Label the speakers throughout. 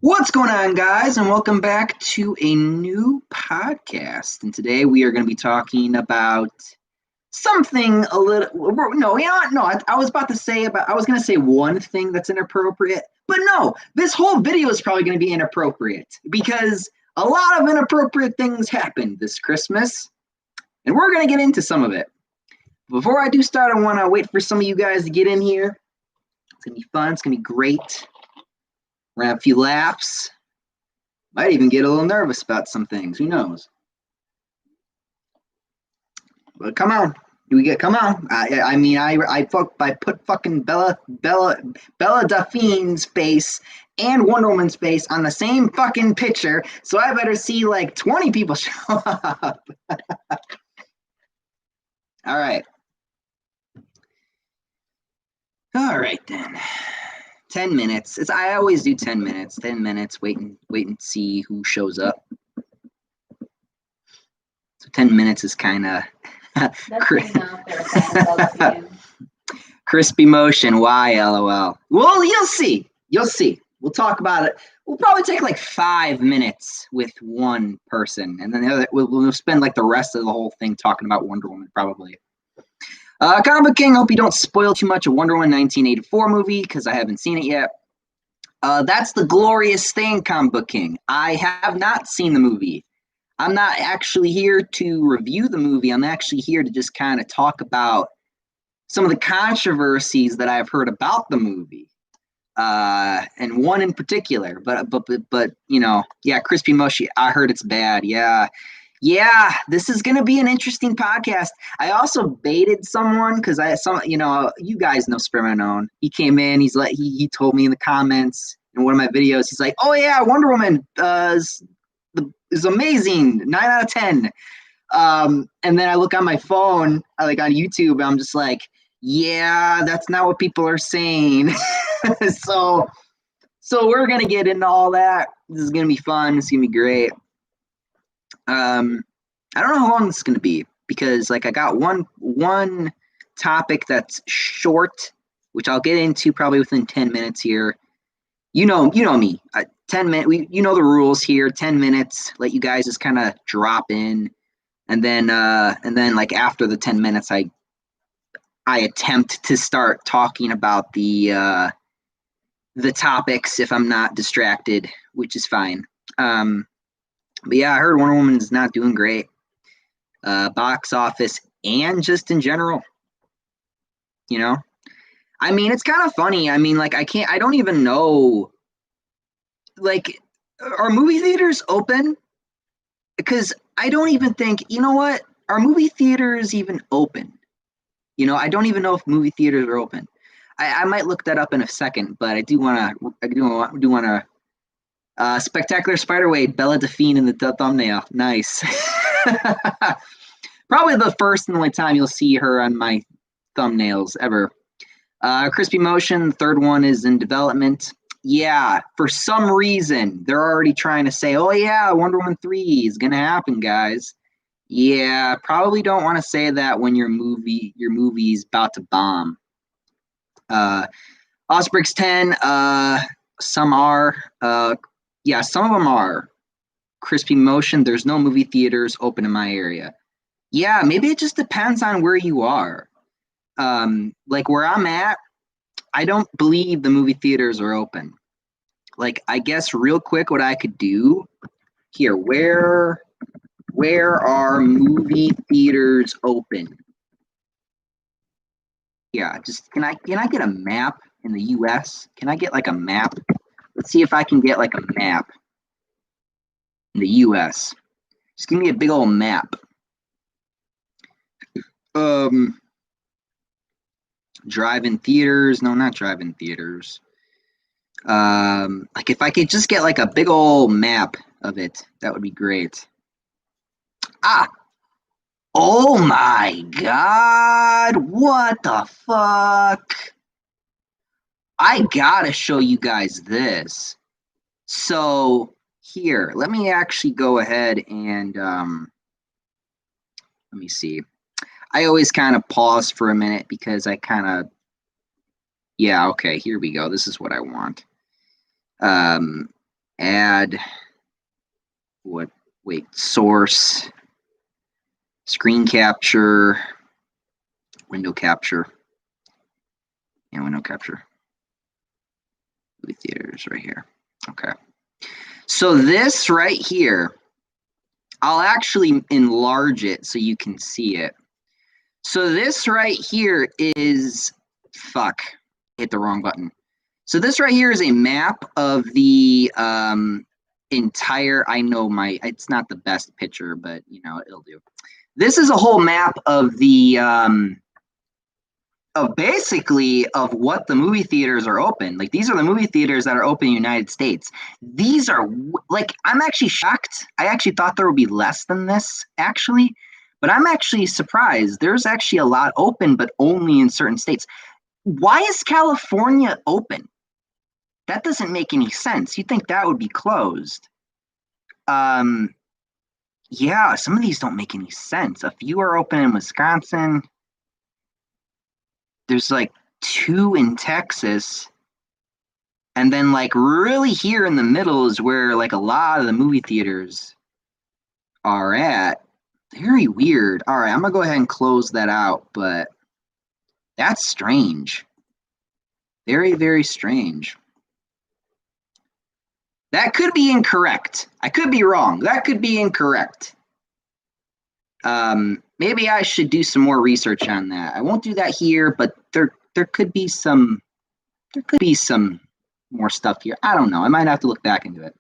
Speaker 1: What's going on, guys, and welcome back to a new podcast. And today we are going to be talking about something a little. No, you know what? No, I was about to say about. I was going to say one thing that's inappropriate, but no, this whole video is probably going to be inappropriate because a lot of inappropriate things happened this Christmas, and we're going to get into some of it. Before I do start, I want to wait for some of you guys to get in here. It's going to be fun. It's going to be great. We're gonna have a few laughs. Might even get a little nervous about some things. Who knows? But come on, come on. I put fucking Bella Delphine's face and Wonder Woman's face on the same fucking picture, so I better see like 20 people show up. All right. All right then. 10 minutes. I always do 10 minutes. 10 minutes. Wait and see who shows up. So 10 minutes is kind of crispy motion. Why? LOL. Well, you'll see. You'll see. We'll talk about it. We'll probably take like 5 minutes with one person, and then the other, we'll spend like the rest of the whole thing talking about Wonder Woman, probably. Comic Book King, hope you don't spoil too much of Wonder Woman 1984 movie, because I haven't seen it yet. That's the glorious thing, Comic Book King. I have not seen the movie. I'm not actually here to review the movie. I'm actually here to just kind of talk about some of the controversies that I've heard about the movie. And one in particular. But you know, yeah, Crispy Moshi, I heard it's bad. Yeah, this is going to be an interesting podcast. I also baited someone because you guys know Spermanone. He came in, he told me in the comments in one of my videos, he's like, oh yeah, Wonder Woman is amazing, 9 out of 10. And then I look on my phone, like on YouTube, and I'm just like, yeah, that's not what people are saying. So we're going to get into all that. This is going to be fun. It's going to be great. I don't know how long this is going to be because like I got one topic that's short, which I'll get into probably within 10 minutes here. You know me. 10 minutes. You know the rules here. 10 minutes. Let you guys just kind of drop in, and then like after the 10 minutes, I attempt to start talking about the topics if I'm not distracted, which is fine. But yeah, I heard Wonder Woman's not doing great. Box office and just in general. You know? I mean, it's kind of funny. I mean, like, I don't even know. Like, are movie theaters open? Because I don't even think, you know what? Are movie theaters even open? You know, I don't even know if movie theaters are open. I might look that up in a second, but I do want to. Spectacular Spiderweight, Bella Delphine in the thumbnail. Nice. Probably the first and only time you'll see her on my thumbnails ever. Crispy Motion, the third one is in development. Yeah, for some reason, they're already trying to say, oh yeah, Wonder Woman 3 is going to happen, guys. Yeah, probably don't want to say that when your movie's about to bomb. Osbrix 10, some are. Yeah, some of them are. Crispy Motion, there's no movie theaters open in my area. Yeah, maybe it just depends on where you are. Like where I'm at, I don't believe the movie theaters are open. Like, I guess real quick what I could do here, where are movie theaters open? Yeah, just can I get a map in the US? Can I get like a map? Let's see if I can get like a map in the US. Just give me a big old map. Drive-in theaters. No, not drive-in theaters. Like if I could just get like a big old map of it, that would be great. Oh my God. What the fuck? I gotta show you guys this. So here, let me actually go ahead and let me see. I always kind of pause for a minute because I kind of, yeah, okay, here we go. This is what I want. Add what? Wait, source, screen capture, window capture, and window capture. Movie theaters right here. Okay. So this right here, I'll actually enlarge it so you can see it. So this right here is, fuck, hit the wrong button. So this right here is a map of the entire, it's not the best picture, but you know, it'll do. This is a whole map of the, basically of what the movie theaters are open. Like these are the movie theaters that are open in the United States. These are like, I'm actually shocked. I actually thought there would be less than this actually, but I'm actually surprised. There's actually a lot open, but only in certain states. Why is California open? That doesn't make any sense. You'd think that would be closed. Yeah, some of these don't make any sense. A few are open in Wisconsin. There's like 2 in Texas. And then like really here in the middle is where like a lot of the movie theaters are at. Very weird. All right, I'm gonna go ahead and close that out, but that's strange. Very, very strange. That could be incorrect. I could be wrong. That could be incorrect. Maybe I should do some more research on that. I won't do that here, but there could be some more stuff here. I don't know. I might have to look back into it.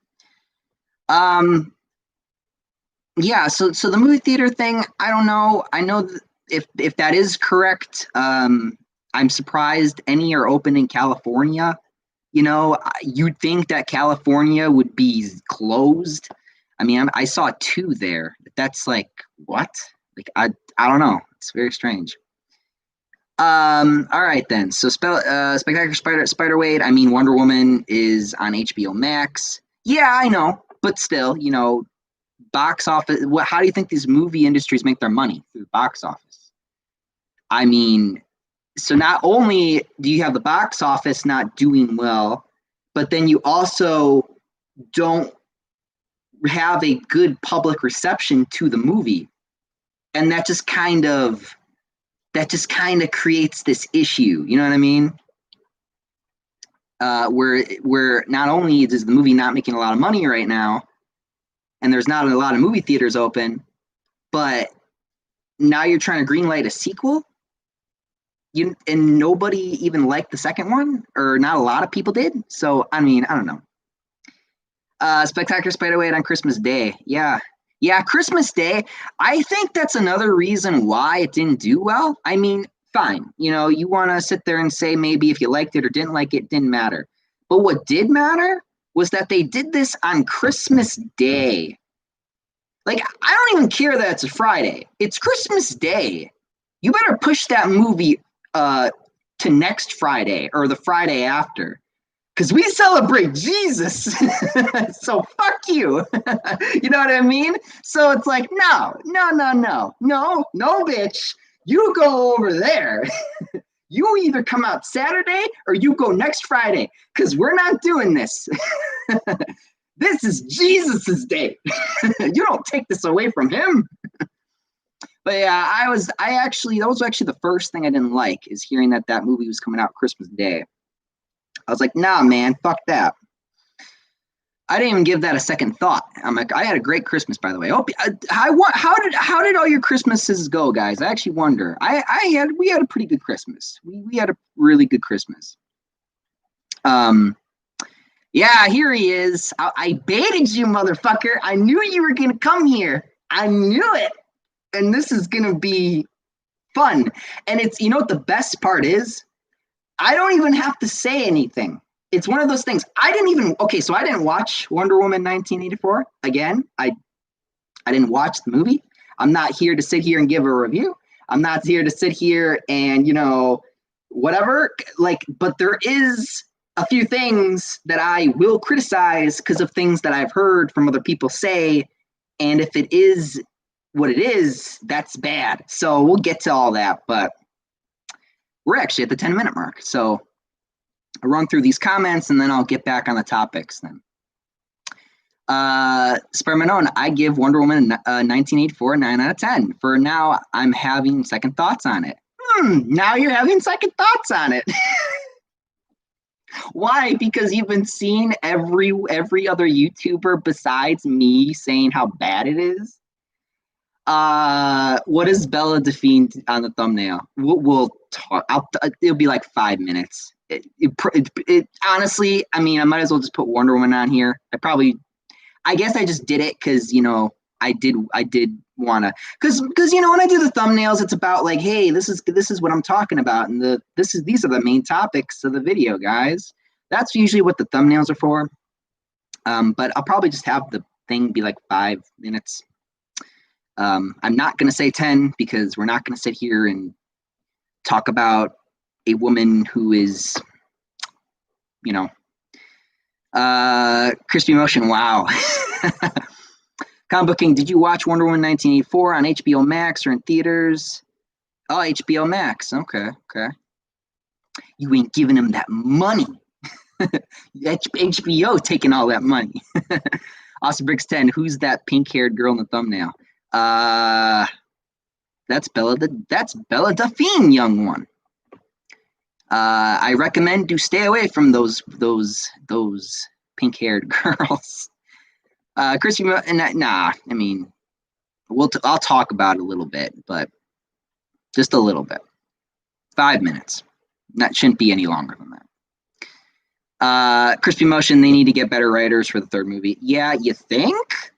Speaker 1: Yeah, so the movie theater thing, I don't know. I know if that is correct. I'm surprised any are open in California. You know, you'd think that California would be closed. I mean, I saw 2 there. That's like, what? Like, I don't know. It's very strange. All right then. So, Spectacular Spiderweight. I mean, Wonder Woman is on HBO Max. Yeah, I know, but still, you know, box office. How do you think these movie industries make their money? Through the box office. I mean, so not only do you have the box office not doing well, but then you also don't have a good public reception to the movie. And that just kind of creates this issue. You know what I mean? Where not only is the movie not making a lot of money right now, and there's not a lot of movie theaters open, but now you're trying to greenlight a sequel. And nobody even liked the second one, or not a lot of people did. So I mean, I don't know. Spectacular Spiderweight on Christmas Day. Yeah, Christmas Day. I think that's another reason why it didn't do well. I mean, fine. You know, you want to sit there and say maybe if you liked it or didn't like it, didn't matter. But what did matter was that they did this on Christmas Day. Like, I don't even care that it's a Friday. It's Christmas Day. You better push that movie to next Friday or the Friday after, because we celebrate Jesus. So fuck you. You know what I mean? So it's like, no, bitch. You go over there. You either come out Saturday or you go next Friday, because we're not doing this. This is Jesus's day. You don't take this away from him. But yeah, that was actually the first thing I didn't like, is hearing that movie was coming out Christmas Day. I was like, nah, man, fuck that. I didn't even give that a second thought. I'm like, I had a great Christmas, by the way. How did all your Christmases go, guys? I actually wonder. We had a pretty good Christmas. We had a really good Christmas. Yeah, here he is. I baited you, motherfucker. I knew you were gonna come here. I knew it. And this is gonna be fun. And it's, you know what the best part is? I don't even have to say anything. It's one of those things. I didn't watch Wonder Woman 1984 again. I didn't watch the movie. I'm not here to sit here and give a review. I'm not here to sit here and, you know, whatever. Like, but there is a few things that I will criticize because of things that I've heard from other people say. And if it is what it is, that's bad. So we'll get to all that. But we're actually at the 10-minute mark. So I'll run through these comments and then I'll get back on the topics then. Spermanone, I give Wonder Woman 1984 a 9 out of 10. For now, I'm having second thoughts on it. Now you're having second thoughts on it. Why? Because you've been seeing every other YouTuber besides me saying how bad it is. What is Bella Delphine on the thumbnail? We'll talk. It'll be like 5 minutes. Honestly, I mean, I might as well just put Wonder Woman on here. I guess I just did it because I did want to, because when I do the thumbnails, it's about like, hey, this is what I'm talking about, and these are the main topics of the video, guys. That's usually what the thumbnails are for. But I'll probably just have the thing be like 5 minutes. I'm not going to say 10 because we're not going to sit here and talk about a woman who is, Crispy Motion. Wow. Comic Booking, did you watch Wonder Woman 1984 on HBO Max or in theaters? Oh, HBO Max. Okay. You ain't giving them that money. HBO taking all that money. Austin Briggs 10, who's that pink-haired girl in the thumbnail? That's Bella Delphine, young one. I recommend you stay away from those pink-haired girls. Crispy, nah. I mean, I'll talk about it a little bit, but just a little bit. 5 minutes. That shouldn't be any longer than that. Crispy Motion, they need to get better writers for the third movie. Yeah, you think?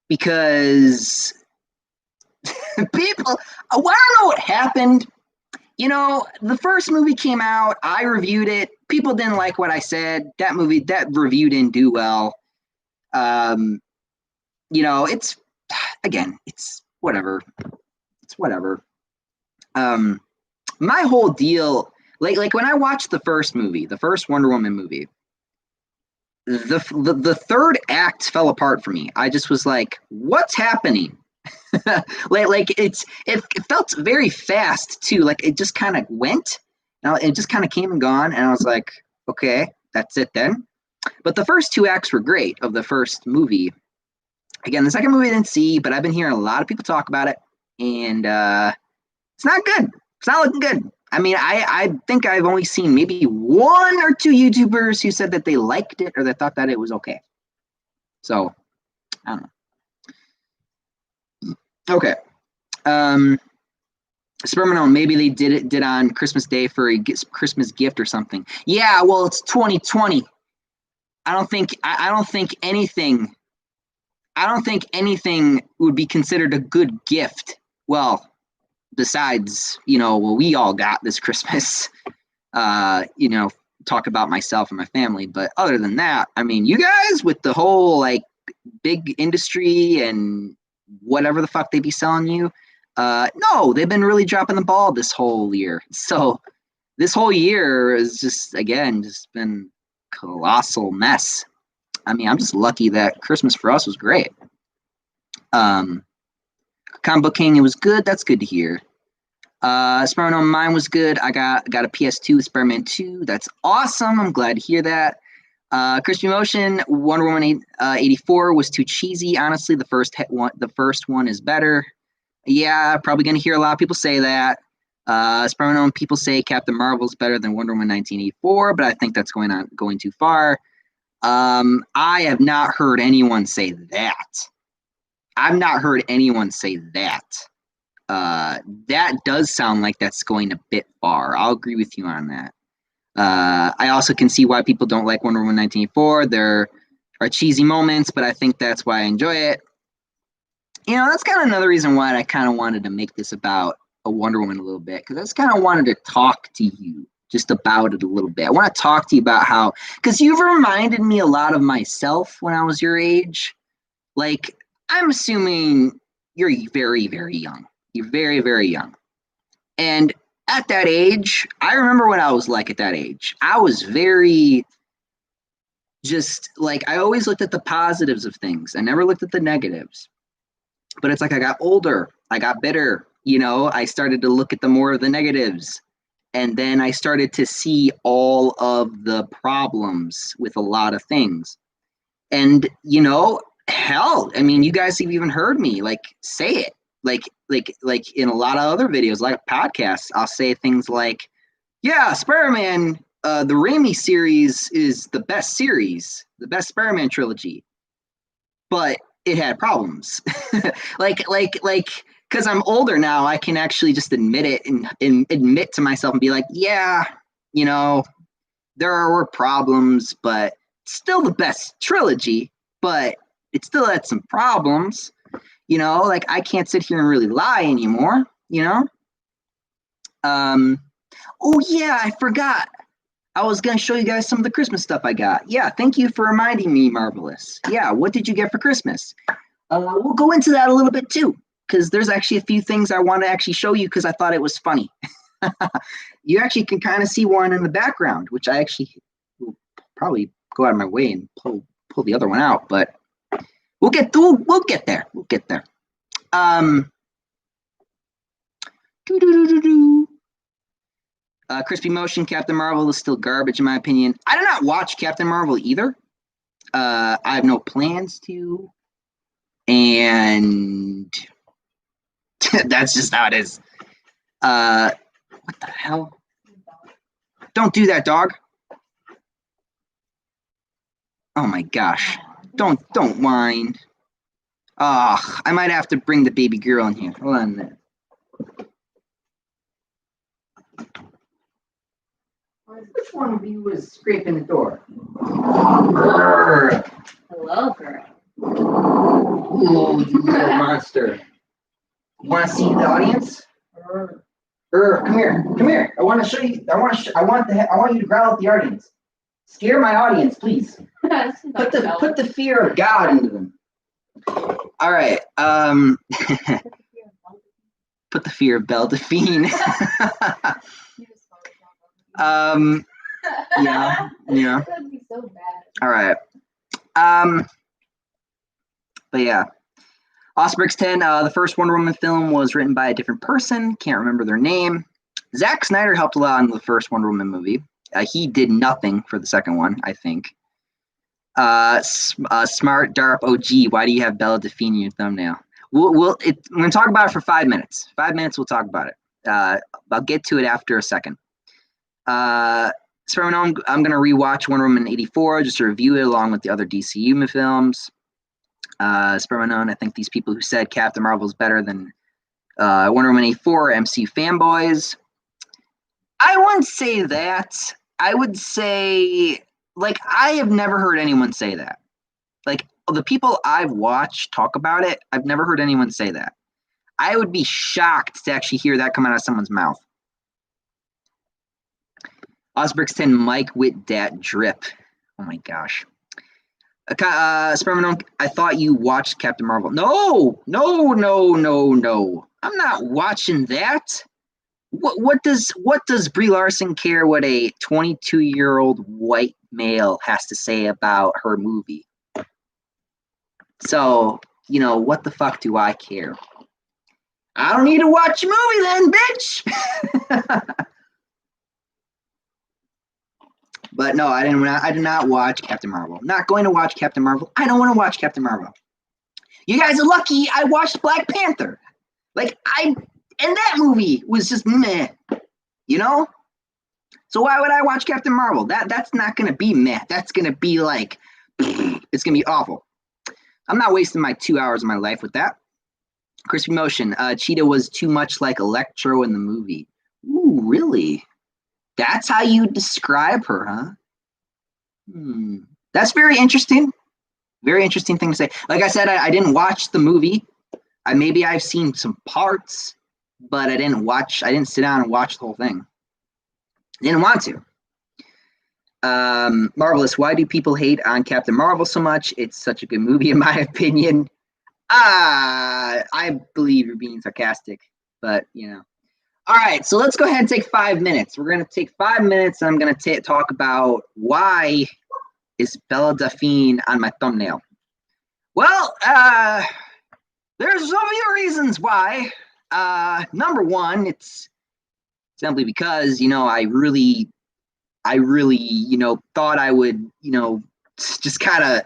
Speaker 1: Because people, I don't know what happened. The first movie came out. I reviewed it. People didn't like what I said. That review didn't do well. It's whatever. It's whatever. My whole deal, like when I watched the first movie, the first Wonder Woman movie, the third act fell apart for me. I just was like, what's happening? It felt very fast too. Like it just kind of went. Now it just kind of came and gone, and I was like, okay, that's it then. But the first 2 acts were great of the first movie. Again, the second movie I didn't see, but I've been hearing a lot of people talk about it, and it's not good. It's not looking good. I mean, I think I've only seen maybe 1 or 2 YouTubers who said that they liked it or they thought that it was okay. So, I don't know. Okay. Spermanone, maybe they did on Christmas Day for a Christmas gift or something. Yeah, well, it's 2020. I don't think anything would be considered a good gift. Well, besides, what we all got this Christmas, talk about myself and my family. But other than that, I mean, you guys with the whole like big industry and whatever the fuck they be selling you, no, they've been really dropping the ball this whole year. So this whole year is just been colossal mess. I mean, I'm just lucky that Christmas for us was great. Comic Book King, it was good. That's good to hear. Spider-Man on mine was good. I got a PS2 with Spider-Man 2. That's awesome. I'm glad to hear that. Crispy Motion, Wonder Woman 84 was too cheesy. Honestly, the first one is better. Yeah, probably gonna hear a lot of people say that. Spider-Man people say Captain Marvel's better than Wonder Woman 1984, but I think that's going too far. I have not heard anyone say that. I've not heard anyone say that. That does sound like that's going a bit far. I'll agree with you on that. I also can see why people don't like Wonder Woman 1984. There are cheesy moments, but I think that's why I enjoy it. That's kind of another reason why I kind of wanted to make this about a Wonder Woman a little bit, because I just kind of wanted to talk to you just about it a little bit. I want to talk to you about how, because you've reminded me a lot of myself when I was your age. Like, I'm assuming you're very, very young. You're very, very young. And at that age, I remember what I was like at that age. I was very just like, I always looked at the positives of things. I never looked at the negatives. But it's like I got older. I got bitter. I started to look at more of the negatives. And then I started to see all of the problems with a lot of things. And hell, I mean, you guys have even heard me like say it, like in a lot of other videos, like podcasts. I'll say things like, "Yeah, Spider-Man, the Raimi series is the best series, the best Spider-Man trilogy," but it had problems. like, because I'm older now, I can actually just admit it and admit to myself and be like, yeah, you know, there were problems, but still the best trilogy, but it still had some problems. Like I can't sit here and really lie anymore. Um, oh yeah, I forgot. I was gonna show you guys some of the Christmas stuff I got. Yeah, thank you for reminding me, Marvelous. Yeah, what did you get for Christmas? We'll go into that a little bit too, because there's actually a few things I want to actually show you because I thought it was funny. You actually can kind of see one in the background, which I actually will probably go out of my way and pull the other one out, but we'll get there. We'll get there. Crispy Motion, Captain Marvel is still garbage in my opinion. I do not watch Captain Marvel either. I have no plans to, and that's just how it is. What the hell? Don't do that, dog. Oh my gosh. Don't whine. I might have to bring the baby girl in here. Hold on a minute. Which one of you was scraping the door?
Speaker 2: Hello, girl.
Speaker 1: Ooh, you little monster. You want to see the audience? Come here. I want to show you. I want you to growl at the audience. Scare my audience, please. Put the fear of God into them. All right. Put the fear of Belle Delphine. Yeah.
Speaker 2: That'd be so bad.
Speaker 1: All right. But yeah. Osprey's 10, the first Wonder Woman film was written by a different person. Can't remember their name. Zack Snyder helped a lot in the first Wonder Woman movie. He did nothing for the second one, I think. Smart Darp OG, why do you have Bella Delphine in your thumbnail? I'm going to talk about it for 5 minutes. 5 minutes, we'll talk about it. I'll get to it after a second. I'm going to rewatch Wonder Woman 84 just to review it along with the other DCU films. I think these people who said Captain Marvel is better than Wonder Woman 84 are MCU fanboys. I wouldn't say that. I would say, like, I have never heard anyone say that. Like, the people I've watched talk about it, I've never heard anyone say that. I would be shocked to actually hear that come out of someone's mouth. Osbrix 10, Mike with that drip. Oh my gosh. Spermanon, I thought you watched Captain Marvel. No. I'm not watching that. What does Brie Larson care what a 22-year-old white male has to say about her movie? So, what the fuck do I care? I don't need to watch a movie then, bitch. But no, I did not watch Captain Marvel. Not going to watch Captain Marvel. I don't want to watch Captain Marvel. You guys are lucky I watched Black Panther. And that movie was just meh, So why would I watch Captain Marvel? That's not gonna be meh. That's gonna be like, it's gonna be awful. I'm not wasting my 2 hours of my life with that. Crispy Motion, Cheetah was too much like Electro in the movie. Ooh, really? That's how you describe her, huh? That's very interesting. Very interesting thing to say. Like I said, I didn't watch the movie. Maybe I've seen some parts, but I didn't sit down and watch the whole thing. Didn't want to. Marvelous, why do people hate on Captain Marvel so much? It's such a good movie, in my opinion. I believe you're being sarcastic, but All right, so let's go ahead and take 5 minutes. We're going to take 5 minutes, and I'm going to talk about why is Bella Delphine on my thumbnail. Well, there's a few reasons why. Number one, it's simply because, I really, thought I would, just kind of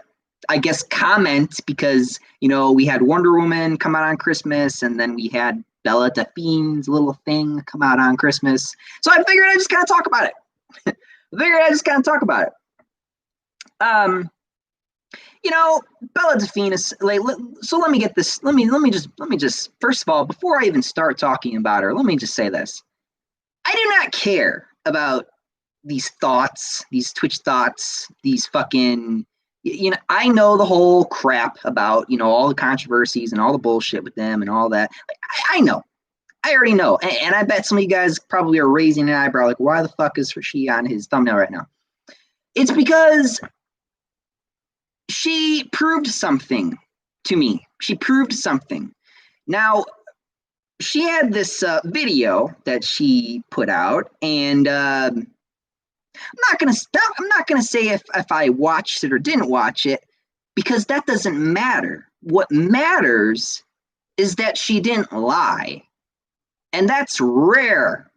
Speaker 1: I guess, comment because, we had Wonder Woman come out on Christmas, and then we had Bella Delphine's little thing come out on Christmas. So I figured I'd just kind of talk about it. Bella Delphine is like, so let me get this. Let me just, first of all, before I even start talking about her, let me just say this. I do not care about these thoughts, these Twitch thoughts, these fucking, I know the whole crap about, all the controversies and all the bullshit with them and all that. I know. I already know. And I bet some of you guys probably are raising an eyebrow like, why the fuck is she on his thumbnail right now? It's because she proved something to me. She proved something. Now, she had this video that she put out, and I'm not gonna say if I watched it or didn't watch it, because that doesn't matter. What matters is that she didn't lie, and that's rare.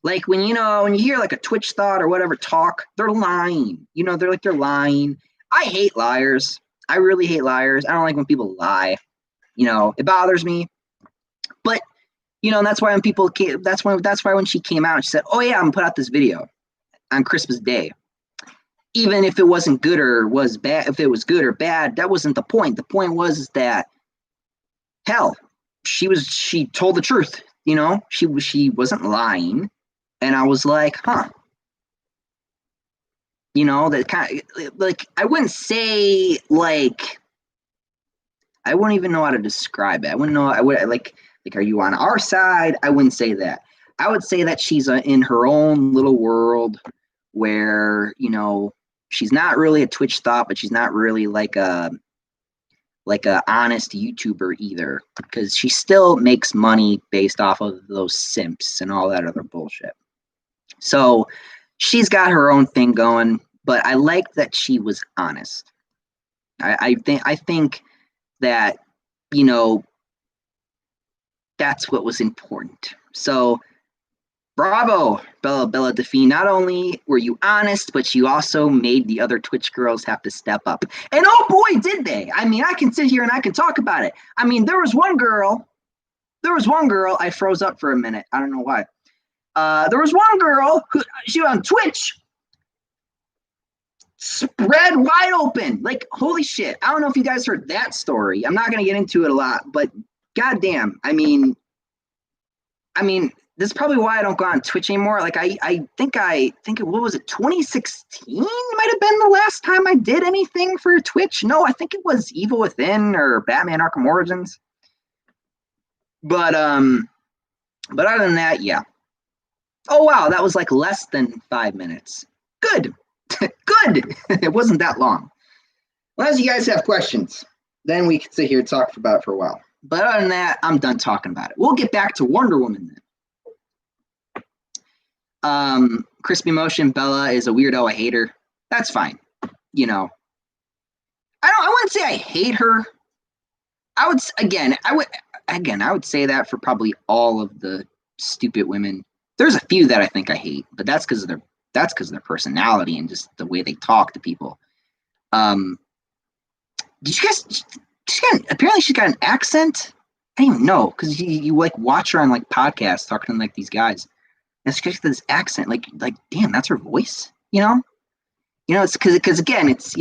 Speaker 1: Like when you hear like a Twitch thought or whatever talk, they're lying. They're lying. I hate liars. I really hate liars. I don't like when people lie. It bothers me. But that's why when people came, that's why when she came out, she said, "Oh yeah, I'm gonna put out this video on Christmas Day." Even if it wasn't good or was bad, if it was good or bad, that wasn't the point. The point was that, hell, she told the truth. She wasn't lying, and I was like, huh. That kind of like, I wouldn't say like, I wouldn't even know how to describe it. I wouldn't know. I would like, are you on our side? I wouldn't say that. I would say that she's in her own little world where, she's not really a Twitch thought, but she's not really like a honest YouTuber either, because she still makes money based off of those simps and all that other bullshit. So she's got her own thing going, but I like that she was honest. I think that, that's what was important. So bravo, Bella Delphine. Not only were you honest, but you also made the other Twitch girls have to step up. And oh boy, did they. I mean, I can sit here and I can talk about it. I mean, there was one girl, I froze up for a minute. I don't know why. There was one girl who, she was on Twitch, spread wide open. Like, holy shit. I don't know if you guys heard that story. I'm not going to get into it a lot, but goddamn. I mean, this is probably why I don't go on Twitch anymore. Like, I think what was it, 2016 might have been the last time I did anything for Twitch. No, I think it was Evil Within or Batman Arkham Origins. But other than that, yeah. Oh wow, that was like less than 5 minutes. Good. Good. It wasn't that long. Well, as you guys have questions, then we can sit here and talk about it for a while. But other than that, I'm done talking about it. We'll get back to Wonder Woman then. Crispy Motion, Bella is a weirdo. I hate her. That's fine. I wouldn't say I hate her. I would say that for probably all of the stupid women. There's a few that I think I hate, but that's because of their personality and just the way they talk to people. Did you guys? Apparently she's got an accent. I didn't even know, because you like watch her on like podcasts talking to like these guys, and she's got this accent. Like damn, that's her voice. It's because again, it's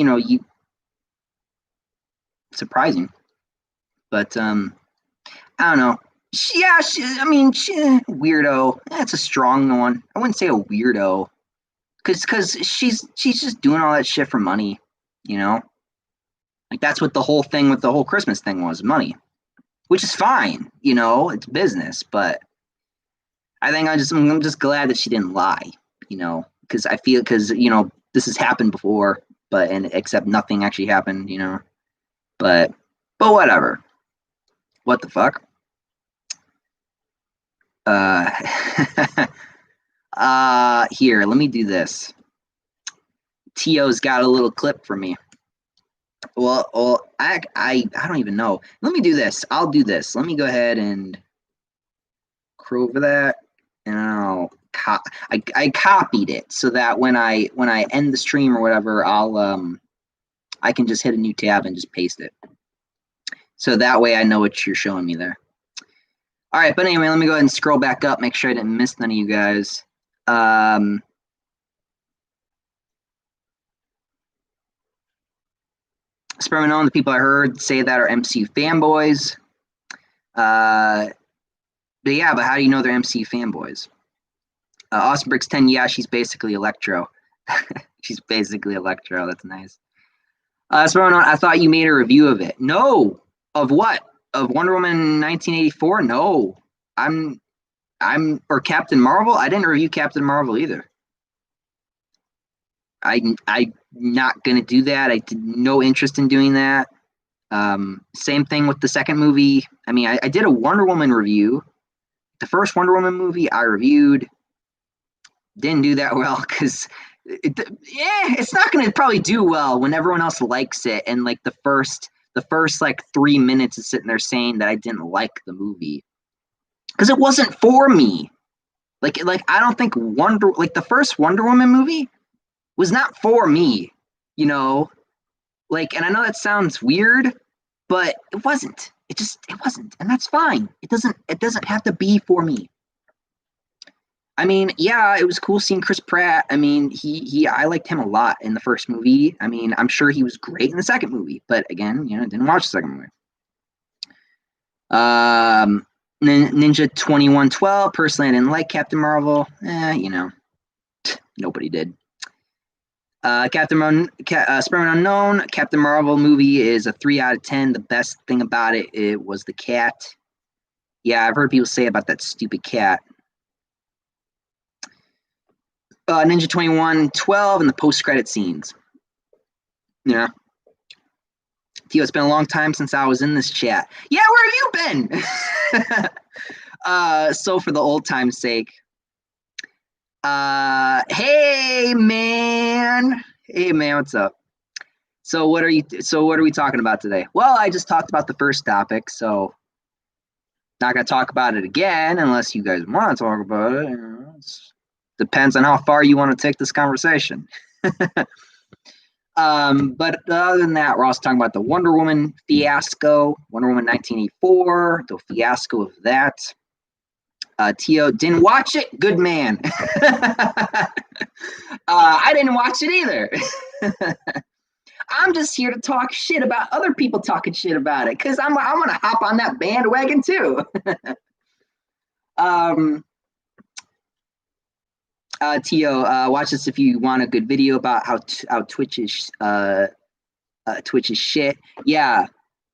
Speaker 1: surprising, but I don't know. She weirdo. That's a strong one. I wouldn't say a weirdo, because she's just doing all that shit for money, Like, that's what the whole thing with the whole Christmas thing was, money, which is fine, it's business. But I think I'm just glad that she didn't lie, because this has happened before, except nothing actually happened, But whatever. What the fuck? Here, let me do this. Tio's got a little clip for me. Well, I don't even know. Let me do this. I'll do this. Let me go ahead and crew over that, and I copied it so that when I end the stream or whatever, I'll I can just hit a new tab and just paste it. So that way I know what you're showing me there. All right, but anyway, let me go ahead and scroll back up, make sure I didn't miss none of you guys. Spermanon, the people I heard say that are MCU fanboys. But how do you know they're MCU fanboys? Austin Bricks 10, yeah, she's basically Electro. She's basically Electro. That's nice. Spermanon, I thought you made a review of it. No. Of what? Of Wonder Woman 1984? No. Or Captain Marvel? I didn't review Captain Marvel either. I'm not gonna do that. I did no interest in doing that. Same thing with the second movie. I mean, I did a Wonder Woman review. The first Wonder Woman movie I reviewed didn't do that well because it's not gonna probably do well when everyone else likes it, and like the first like 3 minutes is sitting there saying that I didn't like the movie because it wasn't for me. Like I don't think the first Wonder Woman movie was not for me, you know. Like, and I know that sounds weird, but it wasn't. It wasn't, and that's fine. It doesn't have to be for me. I mean, yeah, it was cool seeing Chris Pratt. I mean, I liked him a lot in the first movie. I mean, I'm sure he was great in the second movie, but again, didn't watch the second movie. Ninja 2112. Personally, I didn't like Captain Marvel. Nobody did. Sperm Unknown. Captain Marvel movie is a 3 out of 10. The best thing about it was the cat. Yeah, I've heard people say about that stupid cat. Ninja 2112 and the post-credit scenes. Yeah. Tio, it's been a long time since I was in this chat. Yeah, where have you been? So for the old time's sake. Hey man, what's up? So what are we talking about today? Well, I just talked about the first topic, so not gonna talk about it again unless you guys want to talk about it. Depends on how far you want to take this conversation. But other than that, we're also talking about the Wonder Woman fiasco, Wonder Woman 1984, the fiasco of that. Tio didn't watch it. Good man. I didn't watch it either. I'm just here to talk shit about other people talking shit about it because I'm gonna hop on that bandwagon too. Tio, watch this if you want a good video about how Twitch is shit. Yeah,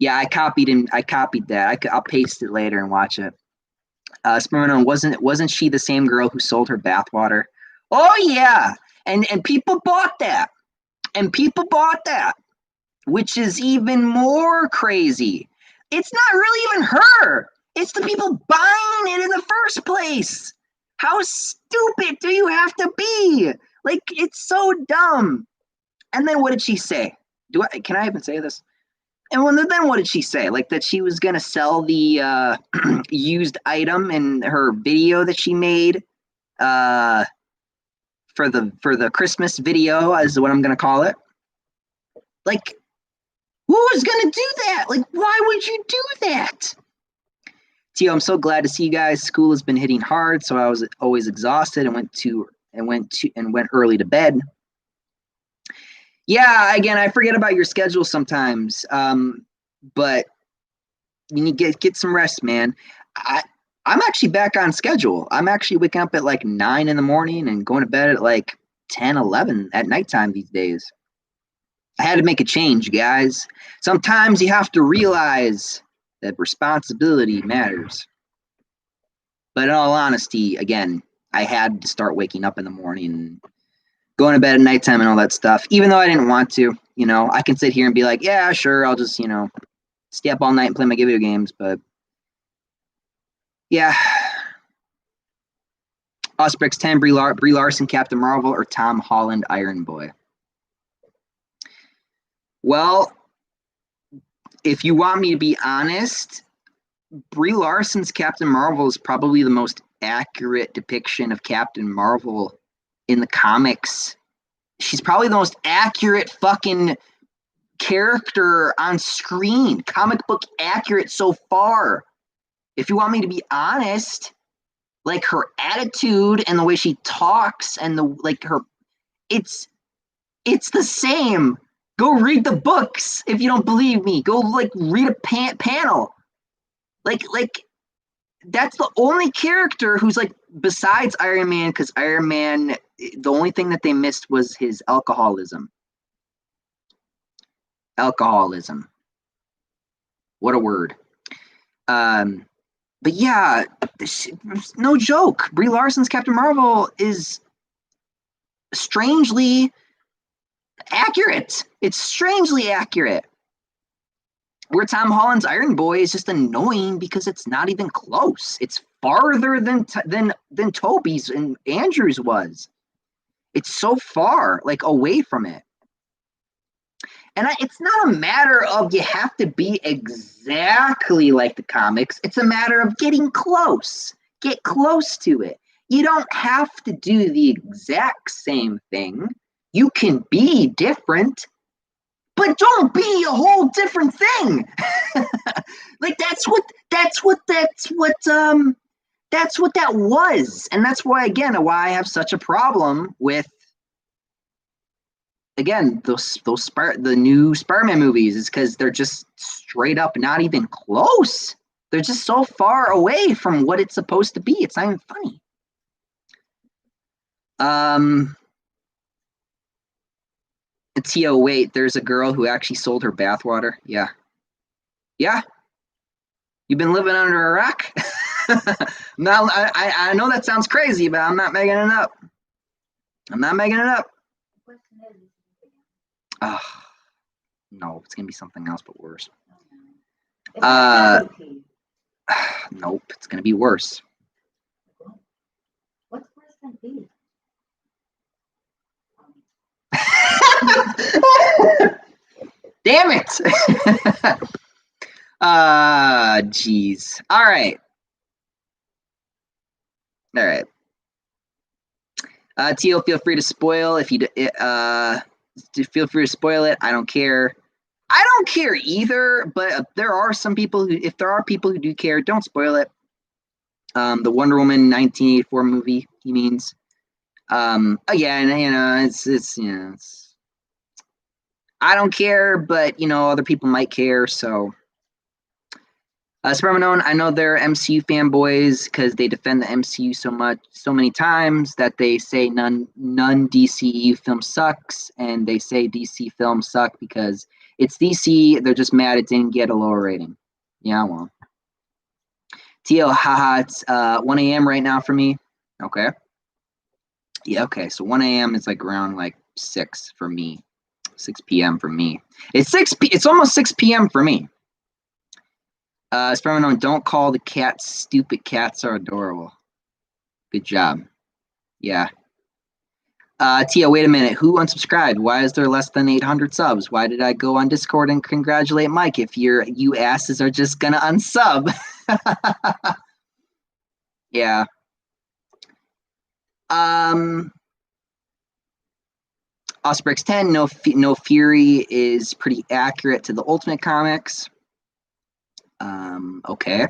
Speaker 1: I copied that. I'll paste it later and watch it. Spermano, wasn't she the same girl who sold her bathwater? Oh yeah, and people bought that, which is even more crazy. It's not really even her. It's the people buying it in the first place. How stupid do you have to be? Like, it's so dumb. And then what did she say? Can I even say this? And then what did she say? Like that she was gonna sell the used item in her video that she made for the Christmas video, is what I'm gonna call it. Like, who is gonna do that? Like, why would you do that? Tio, I'm so glad to see you guys. School has been hitting hard, so I was always exhausted and went early to bed. Yeah, again, I forget about your schedule sometimes, but you need to get some rest, man. I'm actually back on schedule. I'm actually waking up at like 9 in the morning and going to bed at like 10, 11 at nighttime these days. I had to make a change, guys. Sometimes you have to realize that responsibility matters. But in all honesty, again, I had to start waking up in the morning and going to bed at nighttime and all that stuff, even though I didn't want to. I can sit here and be like, yeah, sure, I'll just, stay up all night and play my video games. But yeah. Osprix 10, Brie Larson, Captain Marvel, or Tom Holland, Iron Boy? Well, if you want me to be honest, Brie Larson's Captain Marvel is probably the most accurate depiction of Captain Marvel in the comics. She's probably the most accurate fucking character on screen, comic book accurate so far. If you want me to be honest, like her attitude and the way she talks and it's the same. Go read the books if you don't believe me. Go read a panel. Like that's the only character who's besides Iron Man, because Iron Man, the only thing that they missed was his alcoholism. Alcoholism. What a word. But yeah, no joke. Brie Larson's Captain Marvel is strangely accurate. It's strangely accurate. Where Tom Holland's Iron Boy is just annoying because it's not even close. It's farther than Tobey's and Andrew's was. It's so far away from it. And it's not a matter of you have to be exactly like the comics. It's a matter of getting close. Get close to it. You don't have to do the exact same thing. You can be different, but don't be a whole different thing. That's what that was. And that's why I have such a problem with the new Spider-Man movies, is because they're just straight up not even close. They're just so far away from what it's supposed to be. It's not even funny. Tio, wait, there's a girl who actually sold her bathwater. Yeah. You've been living under a rock? Now, I know that sounds crazy, but I'm not making it up. Oh, no, it's gonna be something else but worse. Nope, it's gonna be worse.
Speaker 2: What's worse than pee?
Speaker 1: Damn it! Jeez. All right. Teal, feel free to spoil if you feel free to spoil it. I don't care. I don't care either, but there are some people who, if there are people who do care, don't spoil it. The Wonder Woman 1984 movie, he means. Again, it's I don't care, but other people might care, so. Spermanone, I know they're MCU fanboys because they defend the MCU so many times that they say none DCEU film sucks, and they say DC films suck because it's DC. They're just mad it didn't get a lower rating. Yeah, well. Tio, haha, it's 1 a.m. right now for me. Okay. Yeah, okay. So 1 a.m. is around 6 for me. 6 p.m. for me. It's almost 6 p.m. for me. Spermanone, don't call the cats stupid. Cats are adorable. Good job. Yeah. Tia, wait a minute. Who unsubscribed? Why is there less than 800 subs? Why did I go on Discord and congratulate Mike if you asses are just gonna unsub? Yeah. Osprex 10, no Fury is pretty accurate to the Ultimate Comics. Okay.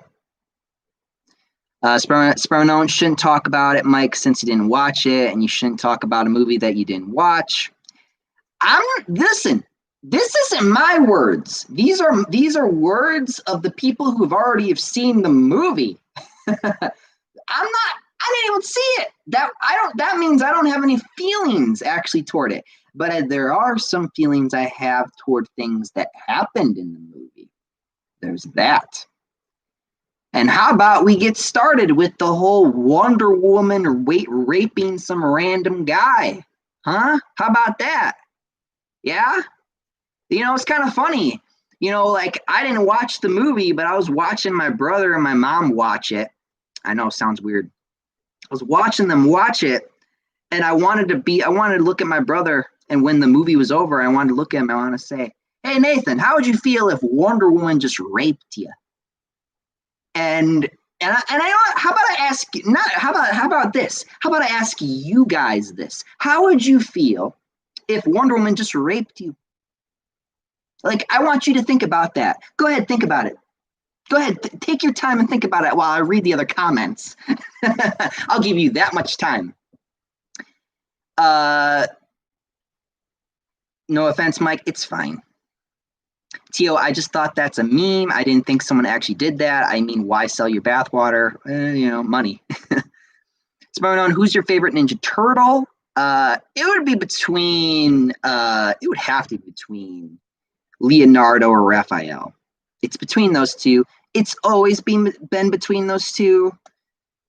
Speaker 1: Spermanone, shouldn't talk about it, Mike, since you didn't watch it, and you shouldn't talk about a movie that you didn't watch. Listen, this isn't my words. These are words of the people who already have seen the movie. I didn't even see it. That means I don't have any feelings actually toward it. But there are some feelings I have toward things that happened in the movie. There's that. And how about we get started with the whole Wonder Woman raping some random guy? Huh? How about that? Yeah? It's kind of funny. I didn't watch the movie, but I was watching my brother and my mom watch it. I know, sounds weird. I was watching them watch it, and I wanted to look at my brother, and when the movie was over, I wanted to look at him. I want to say, hey, Nathan, how would you feel if Wonder Woman just raped you? And how about I ask you, how about this? How about I ask you guys this? How would you feel if Wonder Woman just raped you? Like, I want you to think about that. Go ahead, think about it. Go ahead, take your time and think about it while I read the other comments. I'll give you that much time. No offense, Mike. It's fine. Tio, I just thought that's a meme. I didn't think someone actually did that. I mean, why sell your bathwater? Money. Sparman, who's your favorite Ninja Turtle? It would be between. It would have to be between Leonardo or Raphael. It's between those two. It's always been between those two.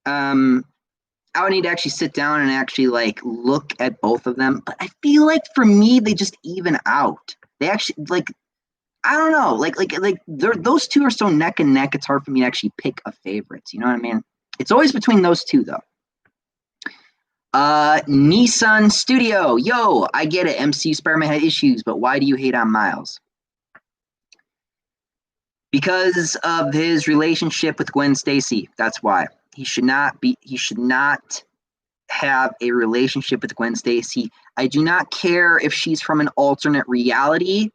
Speaker 1: I would need to actually sit down and actually like look at both of them. But I feel like for me, they just even out. They actually like, I don't know, like those two are so neck and neck. It's hard for me to actually pick a favorite. You know what I mean? It's always between those two though. Nissan Studio, yo, I get it. MC Spider-Man had issues, but why do you hate on Miles? Because of his relationship with Gwen Stacy. That's why. He should not have a relationship with Gwen Stacy. I do not care if she's from an alternate reality,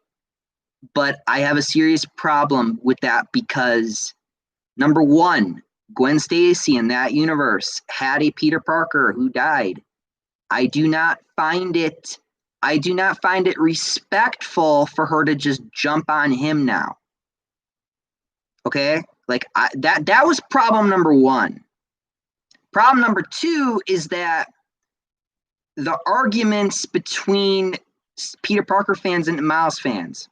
Speaker 1: but I have a serious problem with that because, number one, Gwen Stacy in that universe had a Peter Parker who died. I do not find it respectful for her to just jump on him now. Okay? Like that was problem number one. Problem number two is that the arguments between Peter Parker fans and Miles fans.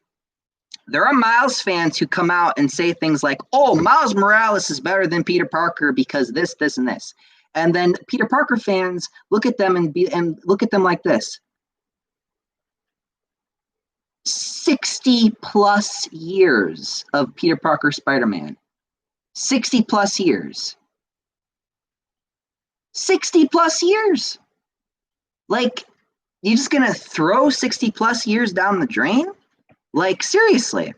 Speaker 1: There are Miles fans who come out and say things like, oh, Miles Morales is better than Peter Parker because this, this, and this. And then Peter Parker fans look at them and look at them like this. 60 plus years of Peter Parker Spider-Man. 60 plus years. 60 plus years. Like, you just gonna throw 60 plus years down the drain? Like, seriously.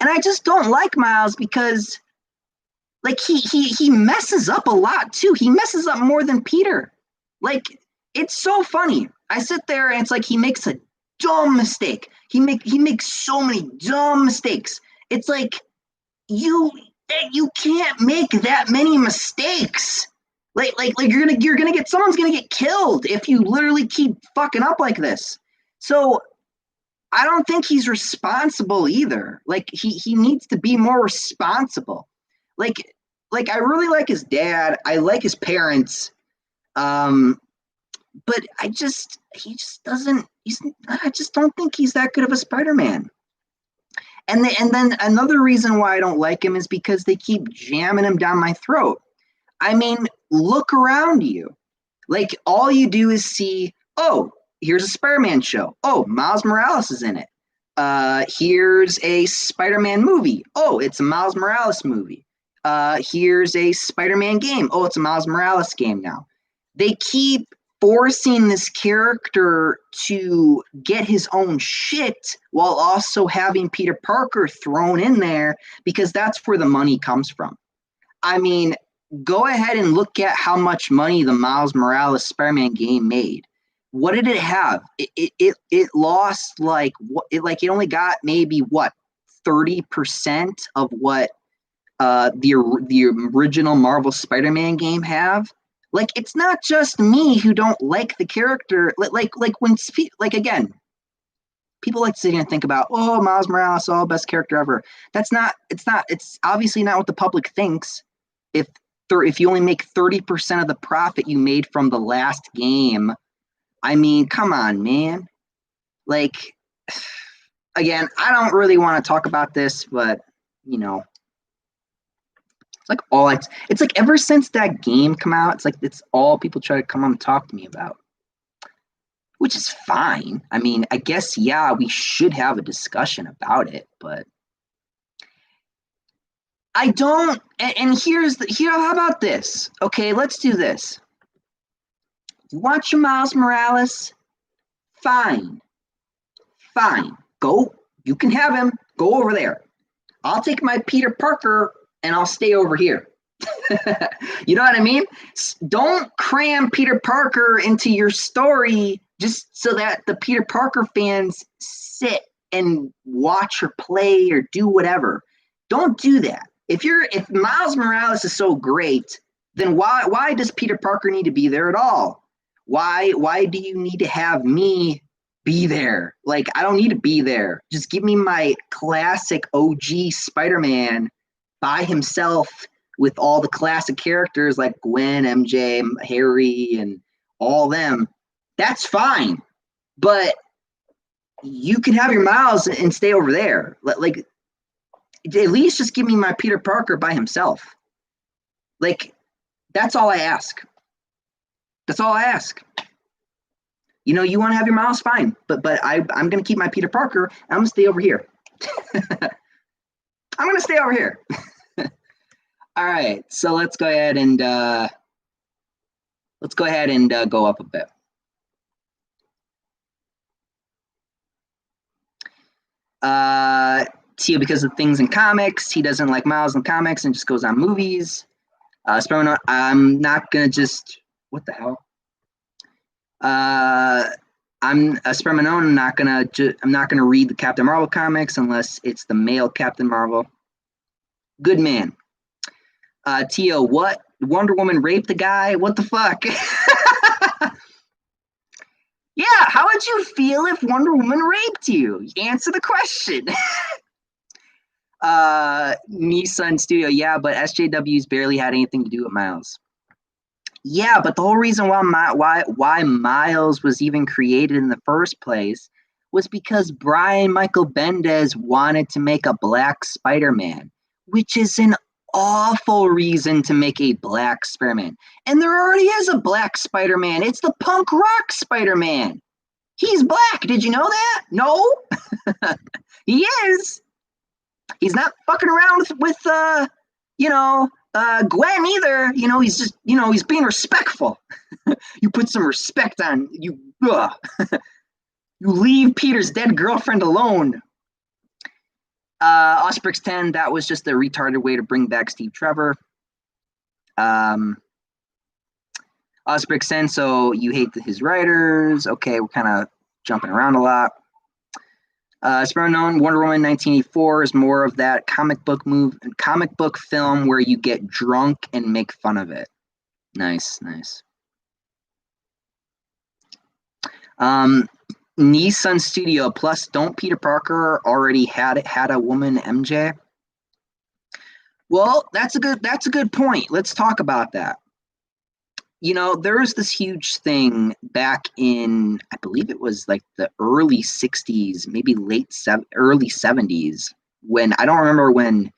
Speaker 1: And I just don't like Miles because, like, he messes up a lot too. He messes up more than Peter. Like, it's so funny. I sit there and it's like he makes a dumb mistake. He makes so many dumb mistakes. It's like you can't make that many mistakes. Like you're gonna get someone's gonna get killed if you literally keep fucking up like this. So I don't think he's responsible either. Like he needs to be more responsible. Like I really like his dad. I like his parents. But I just don't think he's that good of a Spider-Man. And then another reason why I don't like him is because they keep jamming him down my throat. I mean, look around you. Like, all you do is see, oh, here's a Spider-Man show. Oh, Miles Morales is in it. Here's a Spider-Man movie. Oh, it's a Miles Morales movie. Here's a Spider-Man game. Oh, it's a Miles Morales game now. They keep forcing this character to get his own shit while also having Peter Parker thrown in there because that's where the money comes from. I mean, go ahead and look at how much money the Miles Morales Spider-Man game made. What did it have? It lost it only got maybe 30% of what the original Marvel Spider-Man game have. Like, it's not just me who don't like the character. Again, people like to sit here and think about, oh, Miles Morales, oh, best character ever. It's obviously not what the public thinks. If you only make 30% of the profit you made from the last game, I mean, come on, man. Like, again, I don't really want to talk about this, but, you know, it's like ever since that game come out, it's all people try to come on and talk to me about, which is fine. I mean, I guess, yeah, we should have a discussion about it, but I don't. And how about this? Okay, let's do this. You want your Miles Morales? Fine. Go. You can have him. Go over there. I'll take my Peter Parker and I'll stay over here. You know what I mean? Don't cram Peter Parker into your story just so that the Peter Parker fans sit and watch her play or do whatever. Don't do that. If Miles Morales is so great, then why does Peter Parker need to be there at all? Why do you need to have me be there? Like, I don't need to be there. Just give me my classic OG Spider-Man by himself with all the classic characters like Gwen, MJ, Harry, and all them. That's fine. But you can have your Miles and stay over there. Like, at least just give me my Peter Parker by himself. Like, that's all I ask. That's all I ask. You know, you want to have your Miles, fine. But I'm going to keep my Peter Parker. I'm going to stay over here. I'm going to stay over here. All right. So let's go ahead and go up a bit. Tio, because of things in comics, he doesn't like Miles in comics and just goes on movies. Spider-Man, I'm not gonna just what the hell. I'm a Spider-Man. I'm not gonna read the Captain Marvel comics unless it's the male Captain Marvel. Good man. Tio, what? Wonder Woman raped the guy? What the fuck? Yeah, how would you feel if Wonder Woman raped you? Answer the question. Nissan Studio, yeah, but SJW's barely had anything to do with Miles. Yeah, but the whole reason why Miles was even created in the first place was because Brian Michael Bendis wanted to make a black Spider-Man, which is an awful reason to make a black Spider-Man. And there already is a black Spider-Man. It's the punk rock Spider-Man. He's black. Did you know that? No. He is. He's not fucking around with Gwen either. You know, he's just, he's being respectful. You put some respect on you. You leave Peter's dead girlfriend alone. Osprix 10, that was just a retarded way to bring back Steve Trevor. Osprix 10, so you hate his writers. Okay, we're kind of jumping around a lot. Spider-Man Wonder Woman 1984 is more of that comic book film where you get drunk and make fun of it. Nice. Nissan Studio plus, don't Peter Parker already had a woman MJ? Well, that's a good point. Let's talk about that. There was this huge thing back in, I believe it was like the early 60s, maybe early 70s, when I don't remember when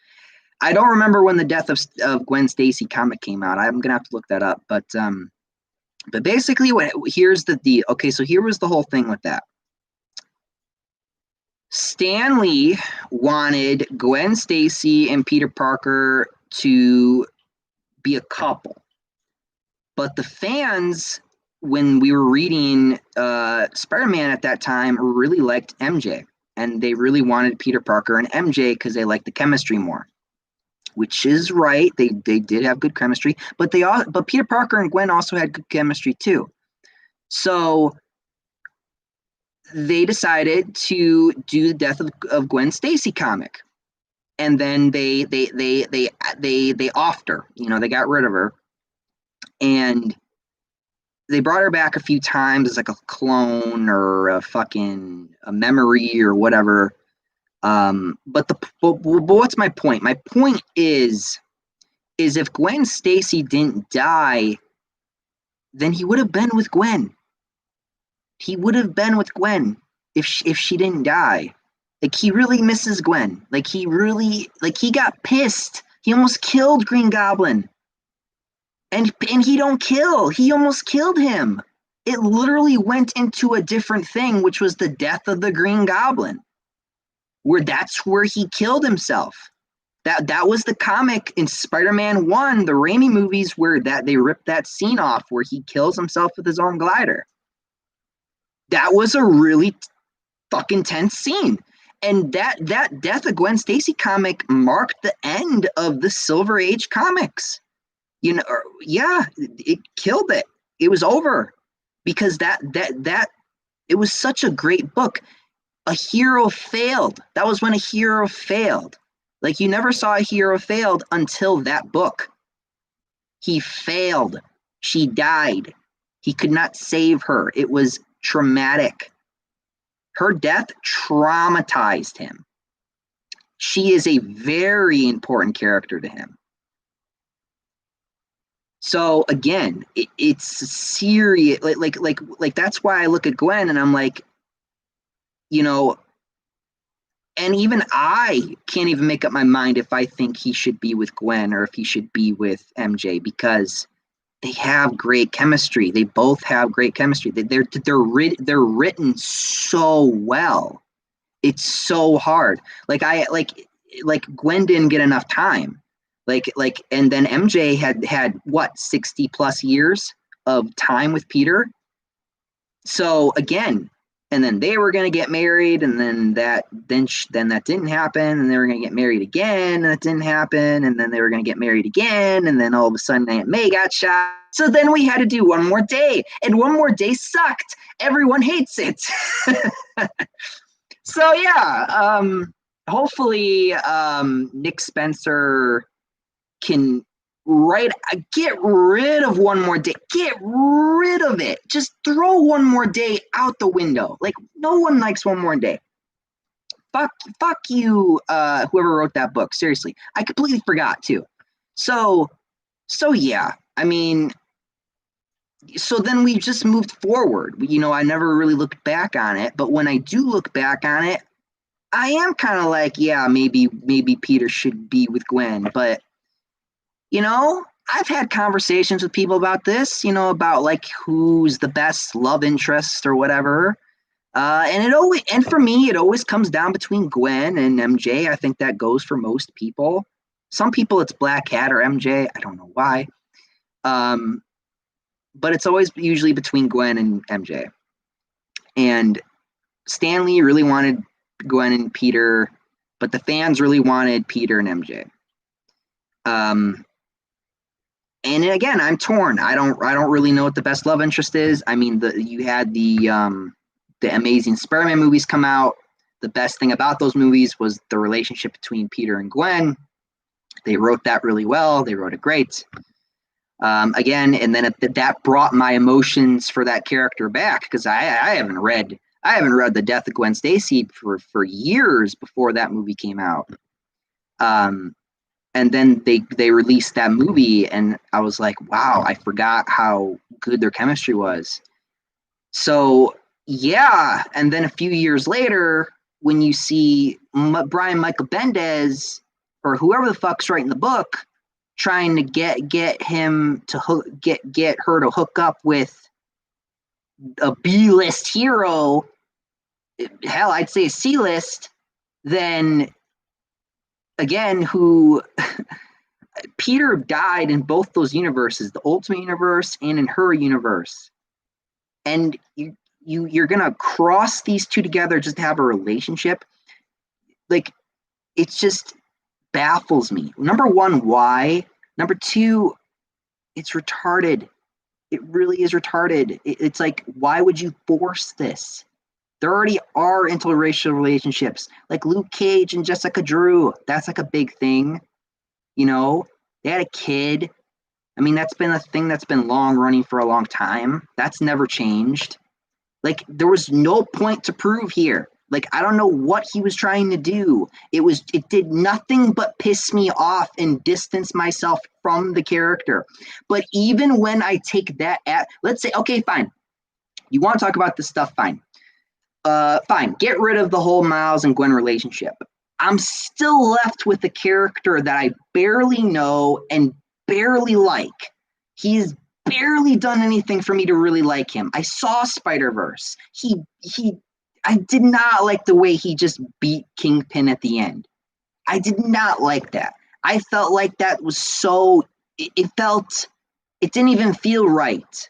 Speaker 1: the death of Gwen Stacy comic came out. I'm gonna have to look that up, but basically here's the deal. Okay, so here was the whole thing with that. Stan Lee wanted Gwen Stacy and Peter Parker to be a couple. But the fans, when we were reading Spider-Man at that time, really liked MJ. And they really wanted Peter Parker and MJ because they liked the chemistry more. Which is right. They did have good chemistry. But Peter Parker and Gwen also had good chemistry too. So they decided to do the Death of Gwen Stacy comic. And then they offed her. They got rid of her. And they brought her back a few times as like a clone or a memory or whatever. But what's my point? My point is if Gwen Stacy didn't die, then he would have been with Gwen. He would have been with Gwen if she didn't die. Like, he really misses Gwen. Like, he got pissed. He almost killed Green Goblin. And he don't kill. He almost killed him. It literally went into a different thing, which was the death of the Green Goblin. That's where he killed himself. That was the comic in Spider-Man 1, the Raimi movies, where they ripped that scene off where he kills himself with his own glider. That was a really fucking tense scene. And that Death of Gwen Stacy comic marked the end of the Silver Age comics. It killed it. It was over because that it was such a great book. a hero failed. That was when a hero failed. Like, you never saw a hero failed until that book. He failed. She died. He could not save her. It was traumatic. Her death traumatized him. She is a very important character to him. So again, it's serious. Like that's why I look at Gwen and I'm like, you know, and even I can't even make up my mind if I think he should be with Gwen or if he should be with MJ, because they have great chemistry. They both have great chemistry. They're written so well. It's so hard. Like Gwen didn't get enough time. And then MJ had what, 60 plus years of time with Peter. So again, and then they were going to get married, and then that didn't happen, and they were going to get married again, and it didn't happen, and then they were going to get married again, and then all of a sudden Aunt May got shot. So then we had to do One More Day, and One More Day sucked. Everyone hates it. So yeah, hopefully Nick Spencer can get rid of One More Day. Get rid of it. Just throw One More Day out the window. Like, no one likes One More Day. Fuck you, whoever wrote that book. Seriously, I completely forgot too. So yeah, I mean, so then we just moved forward. I never really looked back on it, but when I do look back on it, I am kind of like, yeah, maybe Peter should be with Gwen, but I've had conversations with people about this, about like who's the best love interest or whatever. And for me, it always comes down between Gwen and MJ. I think that goes for most people. Some people it's Black Cat or MJ. I don't know why. But it's always usually between Gwen and MJ. And Stan Lee really wanted Gwen and Peter, but the fans really wanted Peter and MJ. And again, I'm torn. I don't really know what the best love interest is. I mean, you had the Amazing Spider-Man movies come out. The best thing about those movies was the relationship between Peter and Gwen. They wrote that really well. They wrote it great. Again, and then that brought my emotions for that character back, because I haven't read The Death of Gwen Stacy for years before that movie came out. And then they released that movie, and I was like, wow, I forgot how good their chemistry was. So yeah, and then a few years later, when you see Brian Michael Bendis or whoever the fuck's writing the book trying to get him to get her to hook up with a B-list hero, hell, I'd say a C-list, then again, who Peter died in both those universes, the Ultimate Universe and in her universe. And you're gonna cross these two together just to have a relationship. Like, it just baffles me. Number one, why? Number two, it's retarded. It really is retarded. It's like, why would you force this? There already are interracial relationships, like Luke Cage and Jessica Drew. That's like a big thing. They had a kid. I mean, that's been a thing that's been long running for a long time. That's never changed. Like, there was no point to prove here. Like, I don't know what he was trying to do. It did nothing but piss me off and distance myself from the character. But even when I take that let's say, okay, fine. You want to talk about this stuff? Fine. Fine. Get rid of the whole Miles and Gwen relationship. I'm still left with a character that I barely know and barely like. He's barely done anything for me to really like him. I saw Spider-Verse. I did not like the way he just beat Kingpin at the end. I did not like that. I felt like that was it didn't even feel right.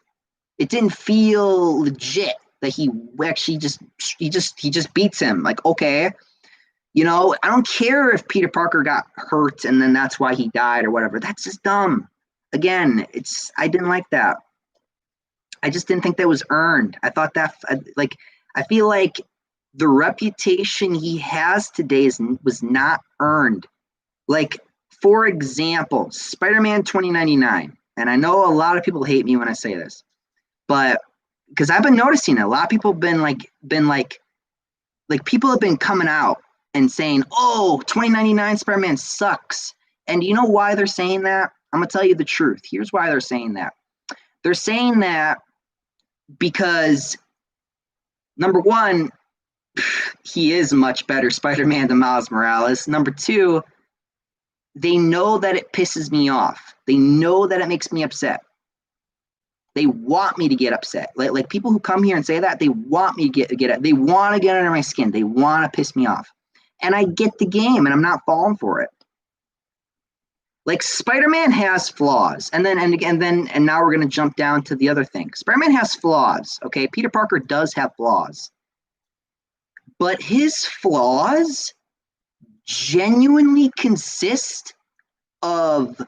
Speaker 1: It didn't feel legit that he actually just beats him. Like, okay, I don't care if Peter Parker got hurt and then that's why he died or whatever. That's just dumb. Again, I didn't like that. I just didn't think that was earned. I thought that, I feel like the reputation he has today was not earned. Like, for example, Spider-Man 2099. And I know a lot of people hate me when I say this, but because I've been noticing it, a lot of people have been like people have been coming out and saying, "Oh, 2099 Spider-Man sucks." And you know why they're saying that? I'm gonna tell you the truth. Here's why they're saying that. They're saying that because, number one, he is a much better Spider-Man than Miles Morales. Number two, they know that it pisses me off. They know that it makes me upset. They want me to get upset. Like people who come here and say that, they want me to get they want to get under my skin. They want to piss me off. And I get the game, and I'm not falling for it. Like, Spider-Man has flaws. And now we're going to jump down to the other thing. Spider-Man has flaws, okay? Peter Parker does have flaws. But his flaws genuinely consist of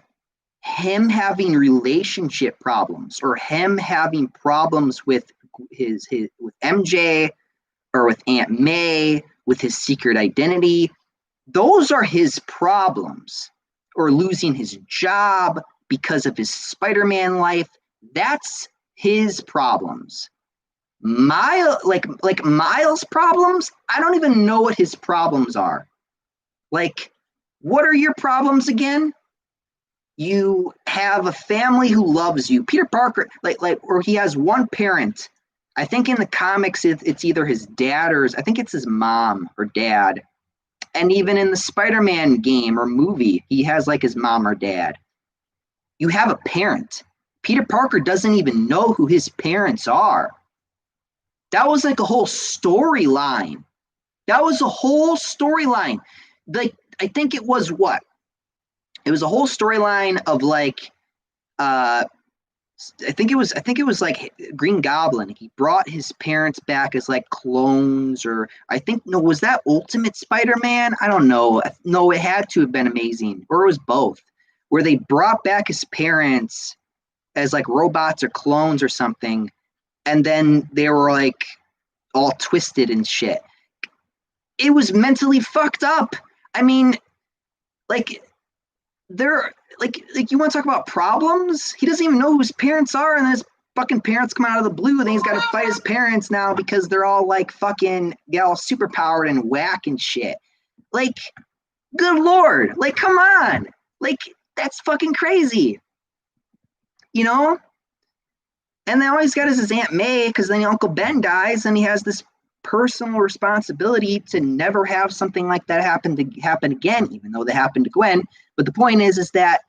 Speaker 1: him having relationship problems, or him having problems with with MJ, or with Aunt May, with his secret identity. Those are his problems. Or losing his job because of his Spider-Man life. That's his problems. Miles' problems, I don't even know what his problems are. Like, what are your problems again? You have a family who loves you. Peter Parker, or he has one parent. I think in the comics it's either his dad I think it's his mom or dad. And even in the Spider-Man game or movie, he has like his mom or dad. You have a parent. Peter Parker doesn't even know who his parents are. That was like a whole storyline. Like, I think it was what? It was a whole storyline of like, I think it was like Green Goblin. He brought his parents back as like clones, or was that Ultimate Spider-Man? I don't know. No, it had to have been Amazing, or it was both, where they brought back his parents as like robots or clones or something, and then they were like all twisted and shit. It was mentally fucked up. I mean, like, they're like you want to talk about problems? He doesn't even know who his parents are, and his fucking parents come out of the blue, and then he's got to fight his parents now because they're all like fucking get all super powered and whack and shit. Like, good lord, like, come on, like, that's fucking crazy, you know? And then all he's got is his Aunt May, because then Uncle Ben dies, and he has this personal responsibility to never have something like that happen again, even though that happened to Gwen. But the point is that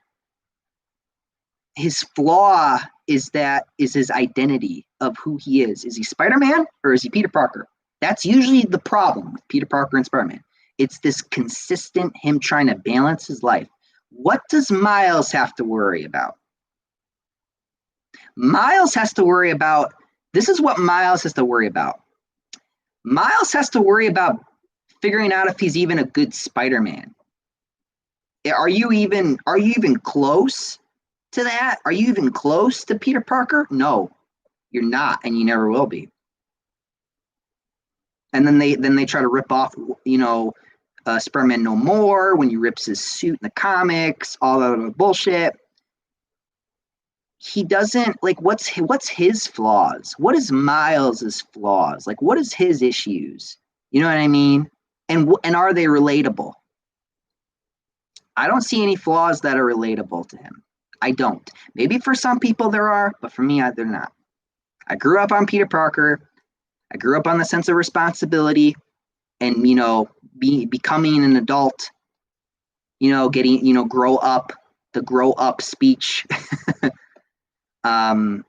Speaker 1: his flaw is his identity of who he is. Is he Spider-Man or is he Peter Parker? That's usually the problem with Peter Parker and Spider-Man. It's this consistent him trying to balance his life. What does Miles have to worry about? This is what Miles has to worry about. Miles has to worry about figuring out if he's even a good Spider-Man. Are you even close to that? Are you even close to Peter Parker? No, you're not, and you never will be. And then they try to rip off, Spider-Man No More when he rips his suit in the comics, all that other bullshit. He doesn't, like, what's his flaws? What is Miles's flaws? Like, what is his issues? You know what I mean? And are they relatable? I don't see any flaws that are relatable to him. I don't. Maybe for some people there are, but for me, they're not. I grew up on Peter Parker. I grew up on the sense of responsibility and, becoming an adult, getting, grow up, the grow up speech. But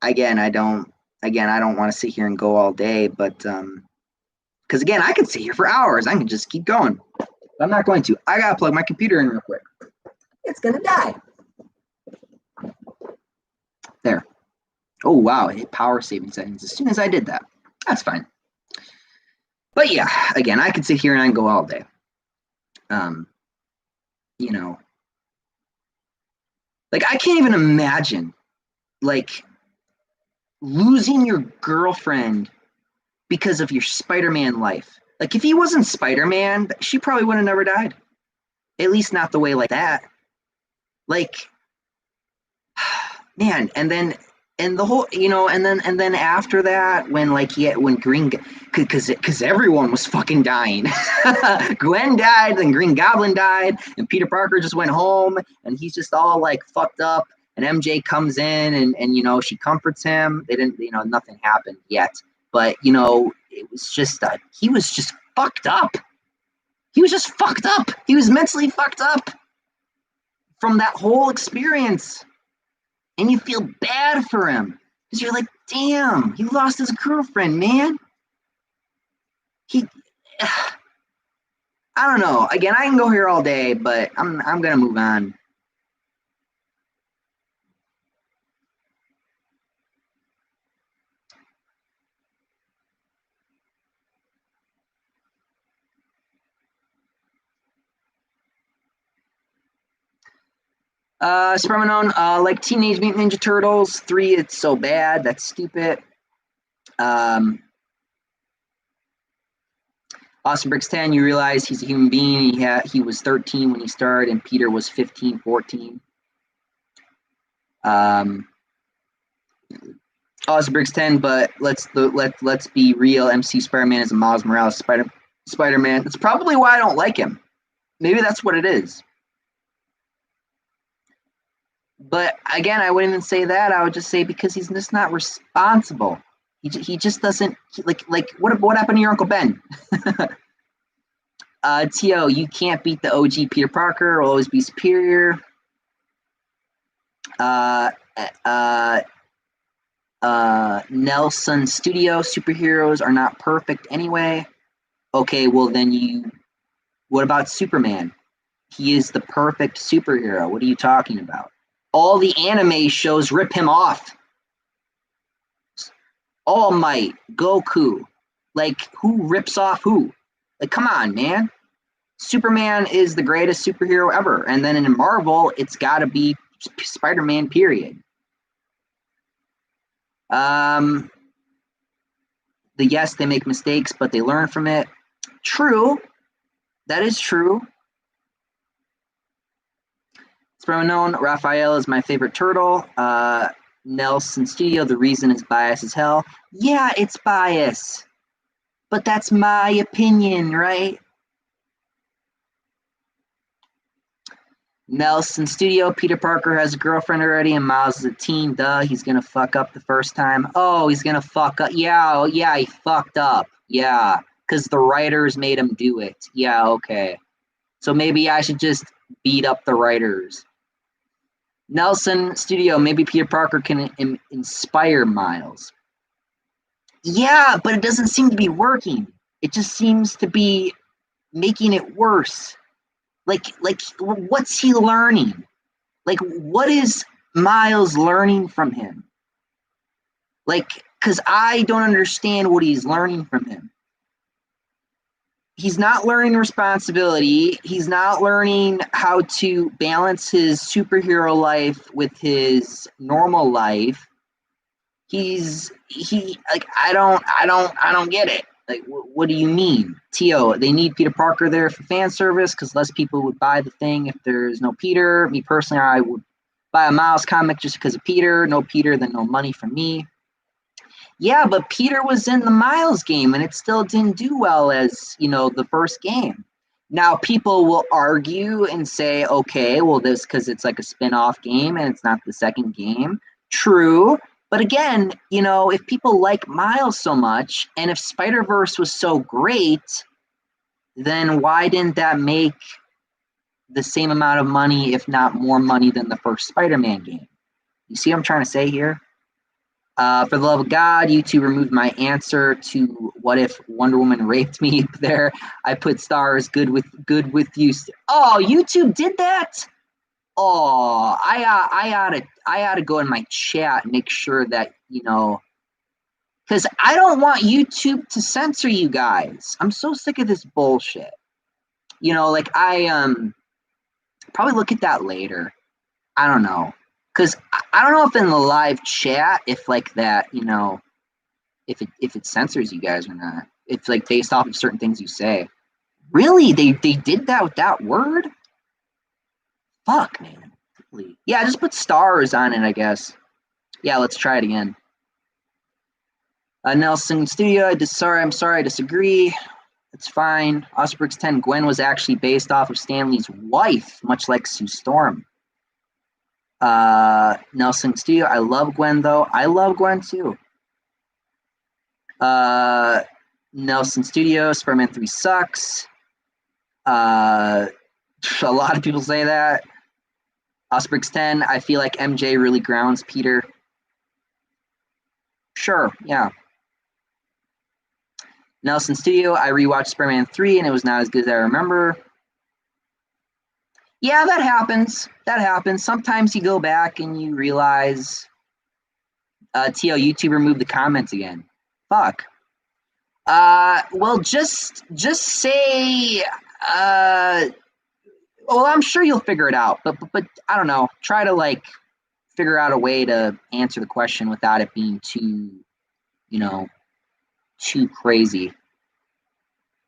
Speaker 1: again, I don't want to sit here and go all day, but because again, I could sit here for hours. I can just keep going. But I'm not going to. I gotta plug my computer in real quick. It's gonna die. There. Oh wow, it hit power saving settings as soon as I did that. That's fine. But yeah, again, I could sit here and I can go all day. Like, I can't even imagine, like, losing your girlfriend because of your Spider-Man life. Like, if he wasn't Spider-Man, she probably would have never died. At least not the way like that. Like, man, and the whole, and then after that, when Green, because everyone was fucking dying. Gwen died, then Green Goblin died, and Peter Parker just went home, and he's just all like fucked up. And MJ comes in, and she comforts him. They didn't, nothing happened yet, but it was just he was just fucked up. He was just fucked up. He was mentally fucked up from that whole experience. And you feel bad for him because you're like, damn, he lost his girlfriend, man. I don't know. Again, I can go here all day, but I'm gonna move on. Spermanon, like Teenage Mutant Ninja Turtles 3, it's so bad. That's stupid. Austin Bricks 10, you realize he's a human being. He was 13 when he started, and Peter was 15, 14. Austin Bricks 10, but let's be real. MC Spider-Man is a Miles Morales Spider-Man. That's probably why I don't like him. Maybe that's what it is. But again, I wouldn't even say that. I would just say because he's just not responsible. He just doesn't like what happened to your Uncle Ben? T.O., you can't beat the OG Peter Parker. Will always be superior. Nelson Studio, superheroes are not perfect anyway. Okay, well then what about Superman? He is the perfect superhero. What are you talking about? All the anime shows rip him off. All Might, Goku. Like, who rips off who? Like, come on, man. Superman is the greatest superhero ever. And then in Marvel, it's got to be Spider-Man, period. Yes, they make mistakes, but they learn from it. True. That is true. Spermanon, Raphael is my favorite turtle. Nelson Studio, the reason is bias as hell. Yeah, it's bias. But that's my opinion, right? Nelson Studio, Peter Parker has a girlfriend already and Miles is a teen. Duh, he's going to fuck up the first time. Oh, he's going to fuck up. Yeah, he fucked up. Yeah, because the writers made him do it. Yeah, okay. So maybe I should just beat up the writers. Nelson Studio, maybe Peter Parker can inspire Miles. Yeah, but it doesn't seem to be working. It just seems to be making it worse. Like what's he learning? Like, what is Miles learning from him? Like, because I don't understand what he's learning from him. He's not learning responsibility. He's not learning how to balance his superhero life with his normal life. I don't get it. Like, what do you mean? T.O., they need Peter Parker there for fan service because less people would buy the thing if there's no Peter. Me personally, I would buy a Miles comic just because of Peter. No Peter, then no money from me. Yeah, but Peter was in the Miles game and it still didn't do well as, the first game. Now, people will argue and say, okay, well, this because it's like a spin-off game and it's not the second game. True. But again, if people like Miles so much and if Spider-Verse was so great, then why didn't that make the same amount of money, if not more money, than the first Spider-Man game? You see what I'm trying to say here? For the love of God, YouTube removed my answer to what if Wonder Woman raped me there. I put stars good with you. Oh, YouTube did that? Oh, I ought to go in my chat and make sure that, because I don't want YouTube to censor you guys. I'm so sick of this bullshit. I probably look at that later. I don't know. Because I don't know if in the live chat, if like that, if it censors you guys or not. It's like based off of certain things you say. Really? They did that with that word? Fuck, man. Yeah, just put stars on it, I guess. Yeah, let's try it again. Nelson Studio, I'm sorry, I disagree. It's fine. Osprey's 10, Gwen was actually based off of Stanley's wife, much like Sue Storm. Nelson Studio, I love Gwen, though. I love Gwen, too. Nelson Studio, Spider-Man 3 sucks. A lot of people say that. Osprey's 10, I feel like MJ really grounds Peter. Sure, yeah. Nelson Studio, I rewatched Spider-Man 3 and it was not as good as I remember. Yeah, that happens. That happens. Sometimes you go back and you realize TL YouTube removed the comments again. Fuck. Well, just say well, I'm sure you'll figure it out, but I don't know. Try to like figure out a way to answer the question without it being too, too crazy.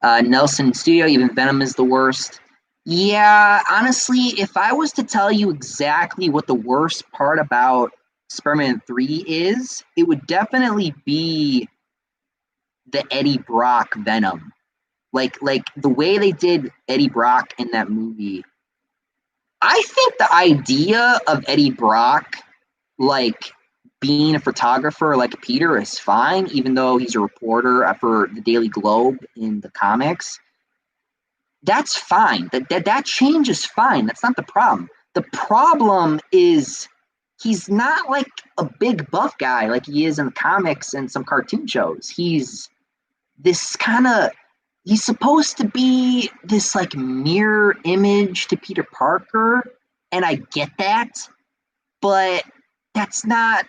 Speaker 1: Nelson Studio, even Venom is the worst. Yeah, honestly, if I was to tell you exactly what the worst part about Spider-Man 3 is, it would definitely be the Eddie Brock Venom. Like the way they did Eddie Brock in that movie. I think the idea of Eddie Brock, like, being a photographer like Peter is fine, even though he's a reporter for the Daily Globe in the comics. That's fine. That change is fine. That's not the problem. The problem is he's not like a big buff guy like he is in the comics and some cartoon shows. He's this kind of, he's supposed to be this like mirror image to Peter Parker, and I get that, but that's not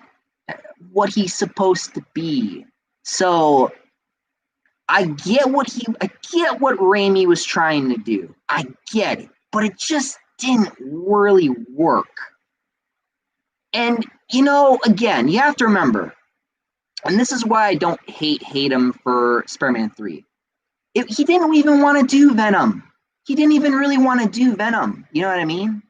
Speaker 1: what he's supposed to be. So I get what Raimi was trying to do. I get it, but it just didn't really work. And again, you have to remember, and this is why I don't hate him for Spider-Man 3. He didn't even want to do Venom. He didn't even really want to do Venom. You know what I mean?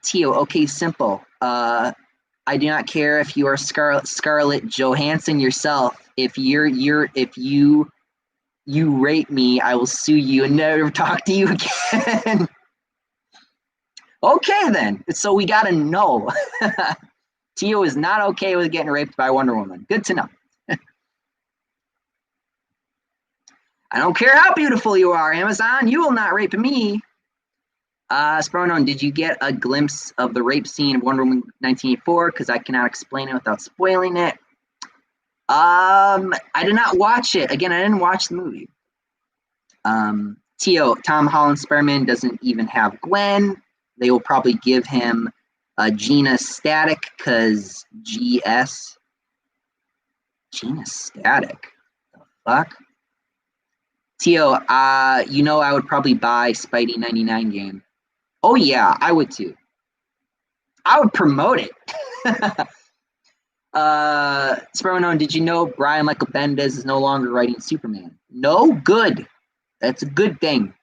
Speaker 1: Tio, okay, simple. I do not care if you are Scarlett Johansson yourself. If you rape me, I will sue you and never talk to you again. Okay, then. So we gotta know. Tio is not okay with getting raped by Wonder Woman. Good to know. I don't care how beautiful you are, Amazon. You will not rape me. Spronon, did you get a glimpse of the rape scene of Wonder Woman 1984? Because I cannot explain it without spoiling it. I did not watch it. Again, I didn't watch the movie. Tio, Tom Holland Spider-Man doesn't even have Gwen. They will probably give him Gina Static because GS. Gina Static? The fuck? Tio, I would probably buy Spidey 99 game. Oh yeah, I would too. I would promote it. Spermanon, did you know Brian Michael Bendis is no longer writing Superman? No? Good. That's a good thing.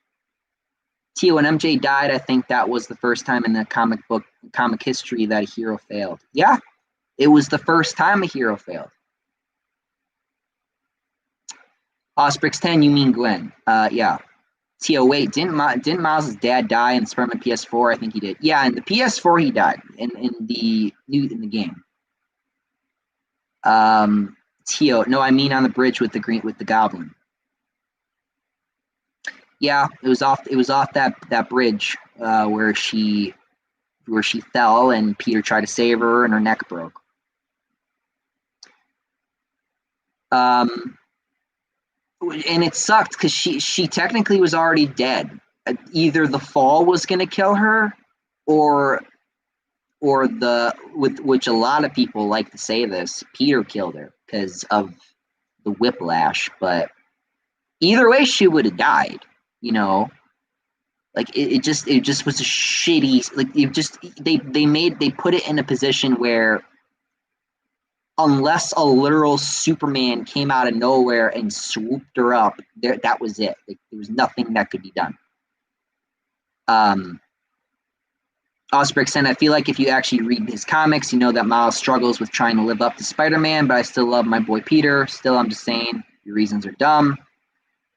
Speaker 1: Tio, when MJ died, I think that was the first time in the comic history that a hero failed. Yeah, it was the first time a hero failed. Osprix 10, you mean Gwen? Yeah. Tio, wait, didn't Miles' dad die in Spider-Man PS4? I think he did. Yeah, in the PS4 he died in the game. Tio, no, I mean on the bridge with the goblin. Yeah, it was off that bridge where she fell and Peter tried to save her and her neck broke. And it sucked because she technically was already dead. Either the fall was going to kill her, or which a lot of people like to say this, Peter killed her because of the whiplash. But either way, she would have died. Like it just was a shitty. Like they put it in a position where unless a literal Superman came out of nowhere and swooped her up, that was it. Like, there was nothing that could be done. Osbrick said, I feel like if you actually read his comics, you know that Miles struggles with trying to live up to Spider-Man, but I still love my boy Peter. Still, I'm just saying, your reasons are dumb.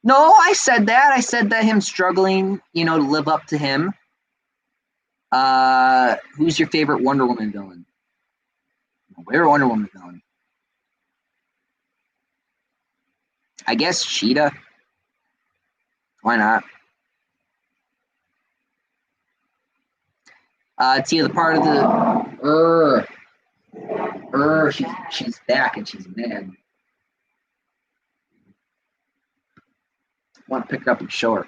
Speaker 1: No, I said that. I said that him struggling, to live up to him. Who's your favorite Wonder Woman villain? Where Wonder Woman villain? I guess Cheetah. Why not? Tia, the part of the she's back and she's mad. I want to pick her up and show her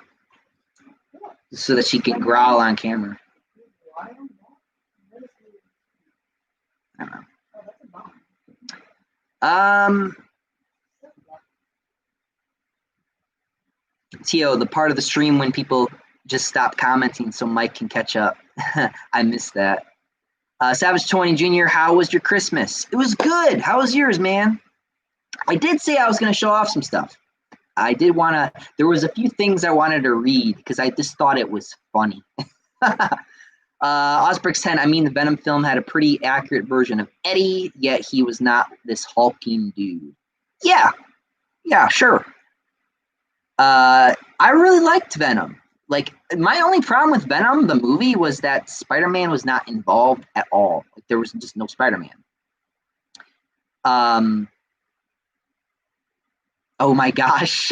Speaker 1: so that she can growl on camera. I don't know. Tio, the part of the stream when people just stop commenting so Mike can catch up. I missed that. Savage 20 Jr., how was your Christmas? It was good. How was yours, man? I did say I was going to show off some stuff. I did want to. There was a few things I wanted to read because I just thought it was funny. Osbrix 10, I mean, the Venom film had a pretty accurate version of Eddie, yet he was not this hulking dude. Yeah, sure. I really liked Venom. Like, my only problem with Venom, the movie, was that Spider-Man was not involved at all. Like, there was just no Spider-Man. Oh my gosh.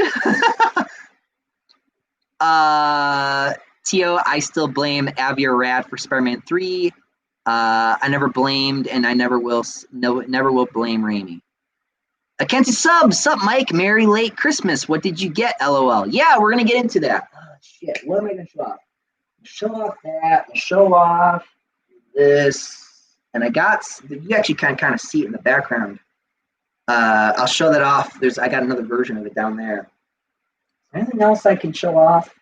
Speaker 1: Tio, I still blame Avi Arad for Spider-Man 3. I never blamed, and I never will blame Raimi. Kenzie Sup, Mike? Merry late Christmas. What did you get? LOL. Yeah, we're gonna get into that. Oh shit! What am I gonna show off? Show off that. Show off this. And I got. You actually can kind of see it in the background. I'll show that off. I got another version of it down there. Anything else I can show off?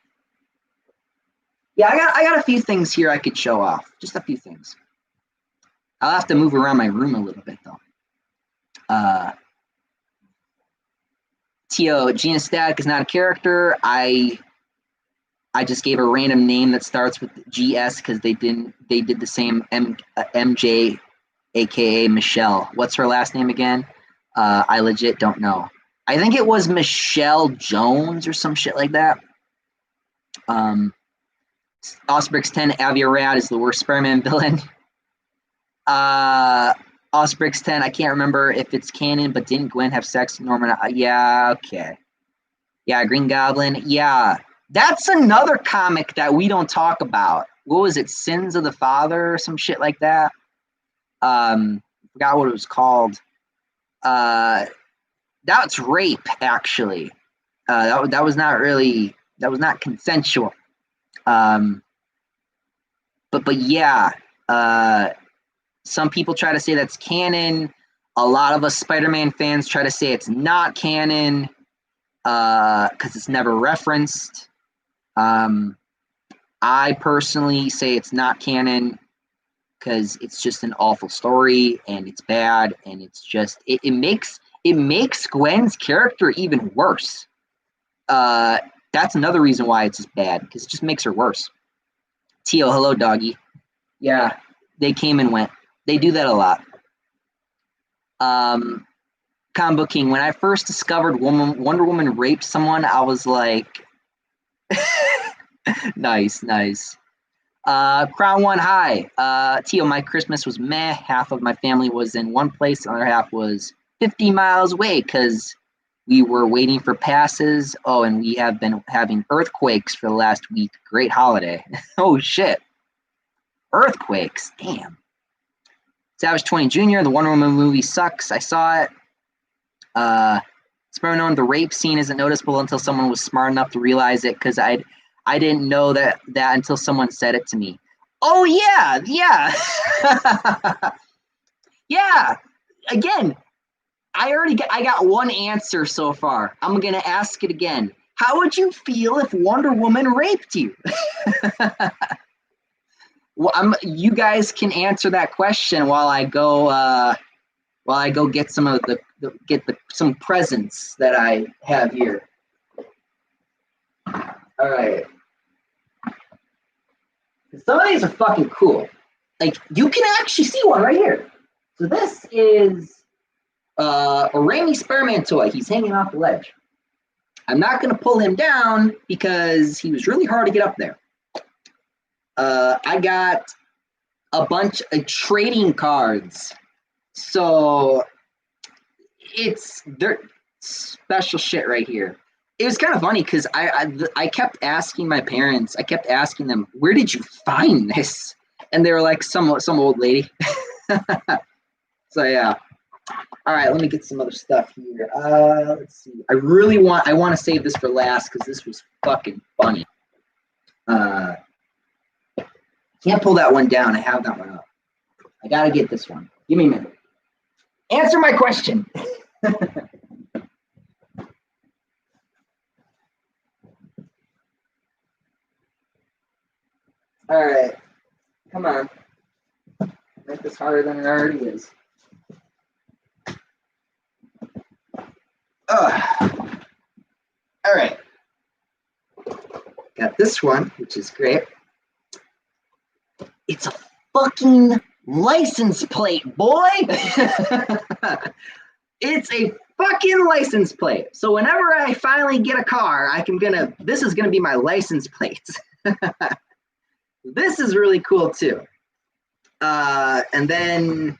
Speaker 1: Yeah, I got a few things here I could show off. Just a few things. I'll have to move around my room a little bit though. Tio, Gina Static is not a character. I just gave a random name that starts with GS because they did the same MJ, aka Michelle. What's her last name again? I legit don't know. I think it was Michelle Jones or some shit like that. Osbrix 10, Avi Arad is the worst Spider-Man villain. Osbrix 10, I can't remember if it's canon, but didn't Gwen have sex with Norman? Yeah, okay. Yeah, Green Goblin. Yeah, that's another comic that we don't talk about. What was it? Sins of the Father or some shit like that? Forgot what it was called. That's rape, actually. That was not consensual. But yeah, some people try to say that's canon. A lot of us Spider-Man fans try to say it's not canon because it's never referenced. I personally say it's not canon because it's just an awful story and it's bad and it's just it makes Gwen's character even worse. That's another reason why it's just bad because it just makes her worse. Tio, hello, doggy. Yeah, they came and went. They do that a lot. Combo King, when I first discovered Wonder Woman raped someone, I was like, nice. Crown One, hi. Tio, my Christmas was meh. Half of my family was in one place, the other half was 50 miles away because we were waiting for passes. Oh, and we have been having earthquakes for the last week. Great holiday. Oh, shit. Earthquakes. Damn. Savage 20 Jr., the Wonder Woman movie sucks. I saw it. It's better known the rape scene isn't noticeable until someone was smart enough to realize it because I didn't know that until someone said it to me. Oh, yeah. Yeah. Again, I got one answer so far. I'm going to ask it again. How would you feel if Wonder Woman raped you? Well, you guys can answer that question while I go while I go get some of some presents that I have here. All right. Some of these are fucking cool. Like, you can actually see one right here. So this is a Raimi Spider-Man toy. He's hanging off the ledge. I'm not going to pull him down because he was really hard to get up there. I got a bunch of trading cards. So they're special shit right here. It was kind of funny because I kept asking my parents, I kept asking them, where did you find this? And they were like, some old lady. So yeah. All right, let me get some other stuff here. Let's see. I want to save this for last because this was fucking funny. Can't pull that one down. I have that one up. I gotta get this one. Give me a minute. Answer my question. All right, come on. Make this harder than it already is. All right. Got this one, which is great. It's a fucking license plate, boy. It's a fucking license plate. So whenever I finally get a car, this is gonna be my license plate. This is really cool too. And then,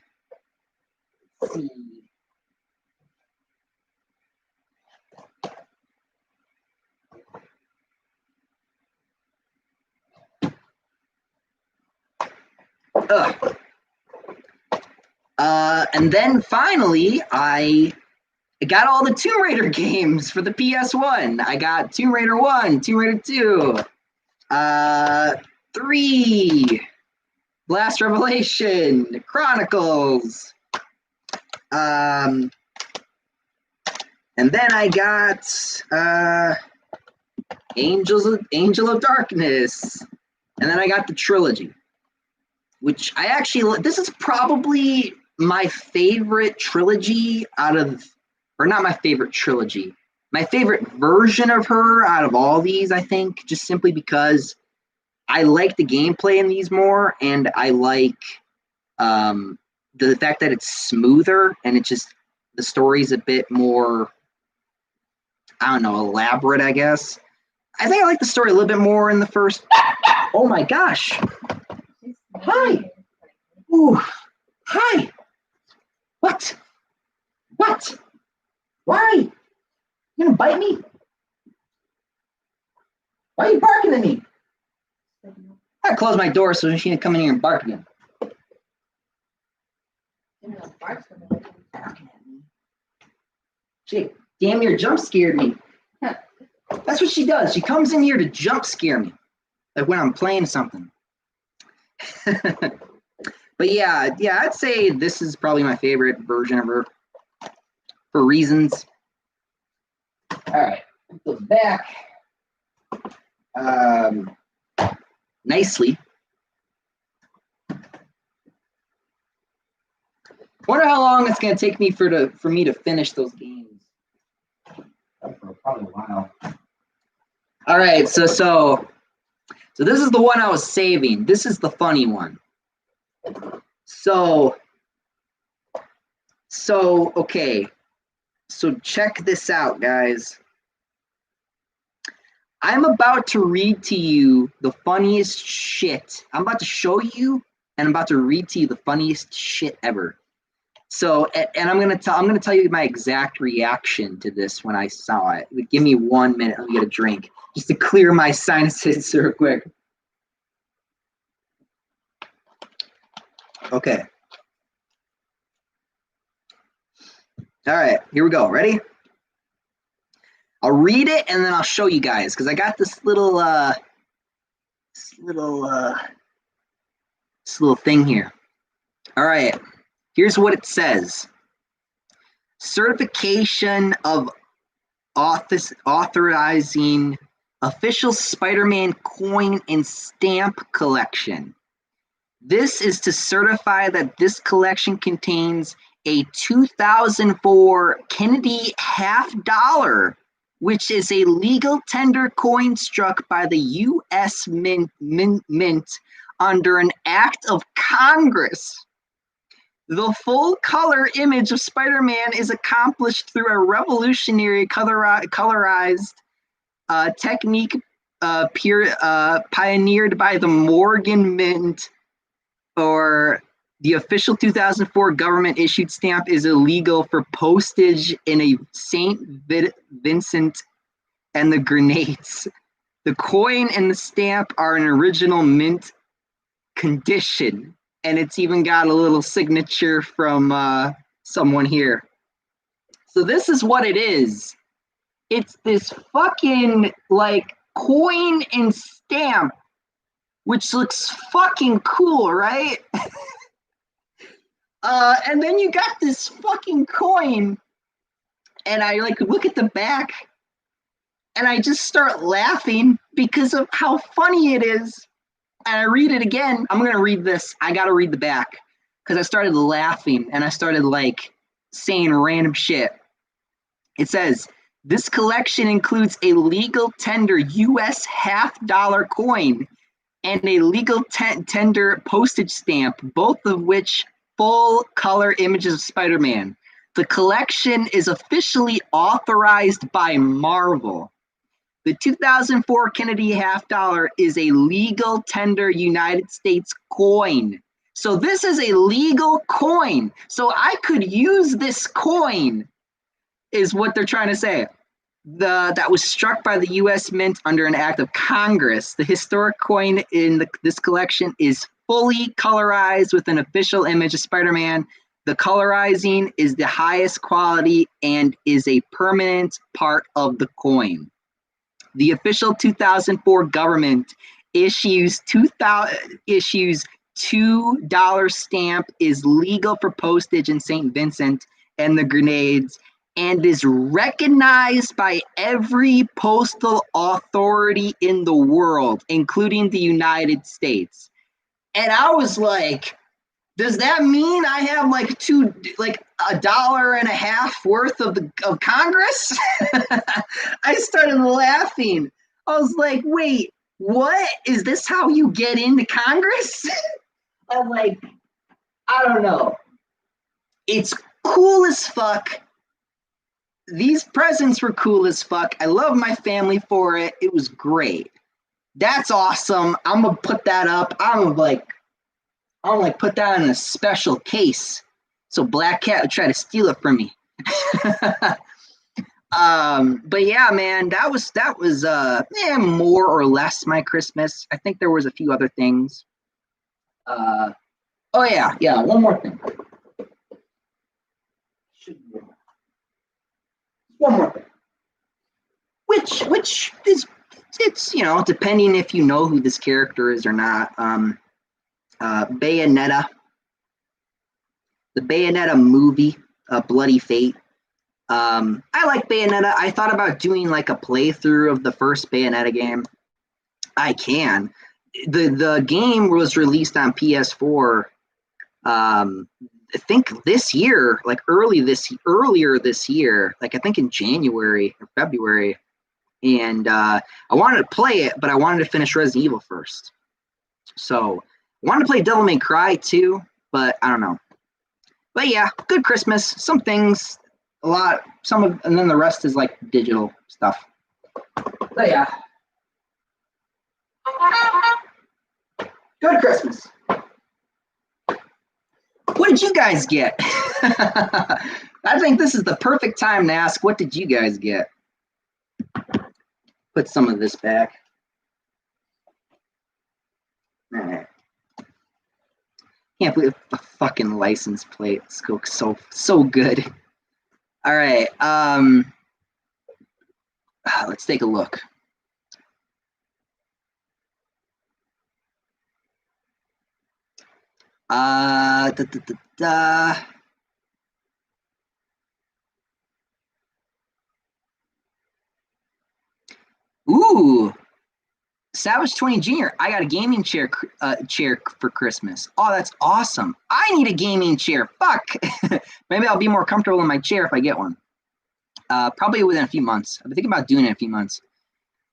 Speaker 1: let's see. And then finally, I got all the Tomb Raider games for the PS1. I got Tomb Raider 1, Tomb Raider 2, 3, Last Revelation, Chronicles. And then I got Angel of Darkness. And then I got the trilogy, which this is probably my favorite trilogy not my favorite trilogy, my favorite version of her out of all these, I think, just simply because I like the gameplay in these more, and I like the fact that it's smoother, and the story's a bit more, I don't know, elaborate, I guess. I think I like the story a little bit more in the first. Oh my gosh. Hi. Ooh. Hi. What? Why? You gonna bite me? Why are you barking at me? I close my door so she can come in here and bark again. She damn near jump scared me. That's what she does. She comes in here to jump scare me, like when I'm playing something. But yeah, I'd say this is probably my favorite version of her for reasons. All right, put those back nicely. Wonder how long it's gonna take me for me to finish those games. For probably a while. All right, so this is the one I was saving. This is the funny one. So okay. So check this out, guys. I'm about to read to you the funniest shit. I'm about to show you, and I'm about to read to you the funniest shit ever. So, and I'm gonna tell you my exact reaction to this when I saw it. Give me 1 minute. Let me get a drink just to clear my sinuses real quick. Okay. All right, here we go. Ready? I'll read it and then I'll show you guys because I got this little thing here. All right. Here's what it says. Certification of authorizing official Spider-Man coin and stamp collection. This is to certify that this collection contains a 2004 Kennedy half dollar, which is a legal tender coin struck by the U.S. Mint under an act of Congress. The full-color image of Spider-Man is accomplished through a revolutionary colorized technique pioneered by the Morgan Mint, or the official 2004 government-issued stamp is illegal for postage in a St. Vincent and the Grenades. The coin and the stamp are in original mint condition, and it's even got a little signature from someone here. So this is what it is. It's this fucking like coin and stamp, which looks fucking cool, right? And then you got this fucking coin, and I like look at the back, and I just start laughing because of how funny it is. And I read it again. I'm gonna read this. I gotta read the back because I started laughing and I started like saying random shit. It says, this collection includes a legal tender U.S. half-dollar coin and a legal tender postage stamp, both of which full-color images of Spider-Man. The collection is officially authorized by Marvel. The 2004 Kennedy half dollar is a legal tender United States coin. So this is a legal coin. So I could use this coin, is what they're trying to say. That was struck by the U.S. Mint under an act of Congress. The historic coin in this collection is fully colorized with an official image of Spider-Man. The colorizing is the highest quality and is a permanent part of the coin. The official 2004 government issues $2 stamp is legal for postage in St. Vincent and the Grenades and is recognized by every postal authority in the world, including the United States. And I was like, does that mean I have like $1.50 worth of Congress? I started laughing. I was like, wait, what? Is this how you get into Congress? I'm like, I don't know. It's cool as fuck. These presents were cool as fuck. I love my family for it. It was great. That's awesome. I'm gonna put that up. I'm like put that in a special case so Black Cat would try to steal it from me. But yeah, man, that was more or less my Christmas. I think there was a few other things. Oh yeah, one more thing. One more thing. Which is, it's, you know, depending if you know who this character is or not. Bayonetta. The Bayonetta movie, Bloody Fate. I like Bayonetta. I thought about doing like a playthrough of the first Bayonetta game. I can. The game was released on PS4. I think this year, like earlier this year, like I think in January or February, and I wanted to play it, but I wanted to finish Resident Evil first. So I wanted to play Devil May Cry too, but I don't know. But yeah, good Christmas. Some things, a lot, and then the rest is like digital stuff. But yeah, good Christmas. What did you guys get? I think this is the perfect time to ask, what did you guys get? Put some of this back. All right. Can't believe the fucking license plate. It's so good. All right. Let's take a look. Ooh, Savage 20 Jr., I got a gaming chair for Christmas. Oh, that's awesome. I need a gaming chair. Fuck. Maybe I'll be more comfortable in my chair if I get one. Probably within a few months. I've been thinking about doing it in a few months.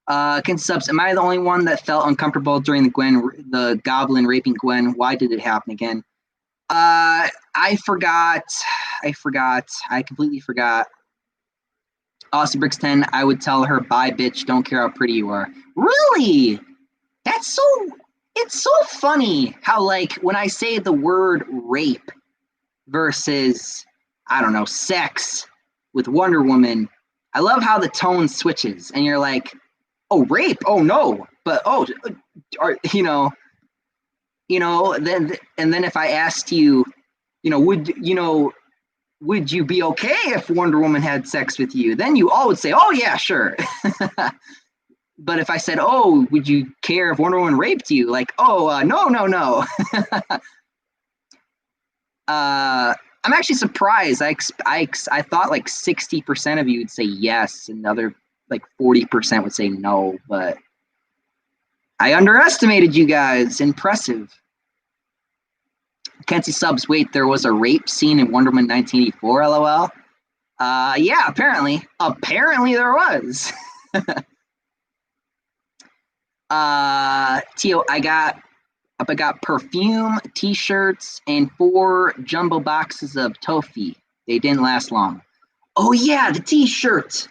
Speaker 1: Subs, am I the only one that felt uncomfortable during the goblin raping Gwen? Why did it happen again? I forgot. I completely forgot. Austin Bricks 10, I would tell her, bye, bitch, don't care how pretty you are. Really? It's so funny how, like, when I say the word rape versus, I don't know, sex with Wonder Woman, I love how the tone switches, and you're like, oh, rape? Oh, no. But, then if I asked you, would you be okay if Wonder Woman had sex with you? Then you all would say, oh, yeah, sure. But if I said, oh, would you care if Wonder Woman raped you? Like, oh, no. I'm actually surprised. I thought like 60% of you would say yes, and the other like 40% would say no, but I underestimated you guys. Impressive. Kenzie subs, wait, there was a rape scene in Wonder Woman 1984, lol. Yeah, apparently. Apparently there was. Tio, I got perfume, t-shirts, and 4 jumbo boxes of toffee. They didn't last long. Oh yeah, the t-shirts.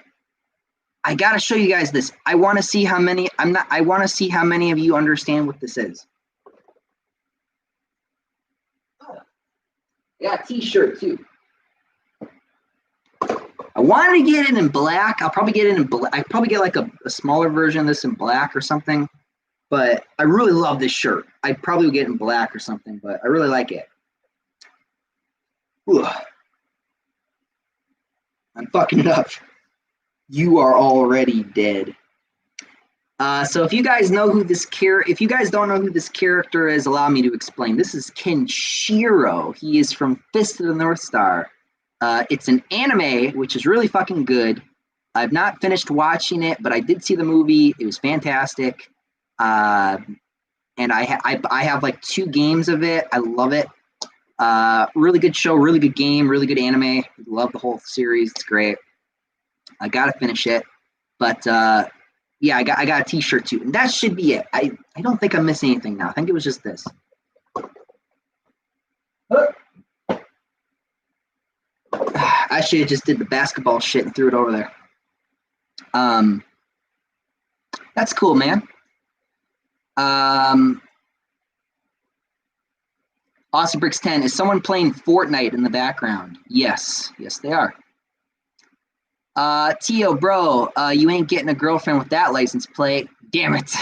Speaker 1: I gotta show you guys this. I want to see how many. I want to see how many of you understand what this is. Yeah, t-shirt too. I wanted to get it in black. I'll probably get it in black. I probably get like a smaller version of this in black or something. But I really love this shirt. I'd probably get it in black or something, but I really like it. Ugh. I'm fucking it up. You are already dead. So if you guys know who this if you guys don't know who this character is, allow me to explain. This is Kenshiro. He is from Fist of the North Star. It's an anime, which is really fucking good. I've not finished watching it, but I did see the movie. It was fantastic. And I have like 2 games of it. I love it. Really good show, really good game, really good anime. Love the whole series. It's great. I gotta finish it. But yeah, I got a t-shirt too. And that should be it. I don't think I'm missing anything now. I think it was just this. I should have just did the basketball shit and threw it over there. That's cool, man. Austin Bricks 10, is someone playing Fortnite in the background? Yes, they are. Tio, bro, you ain't getting a girlfriend with that license plate. Damn it.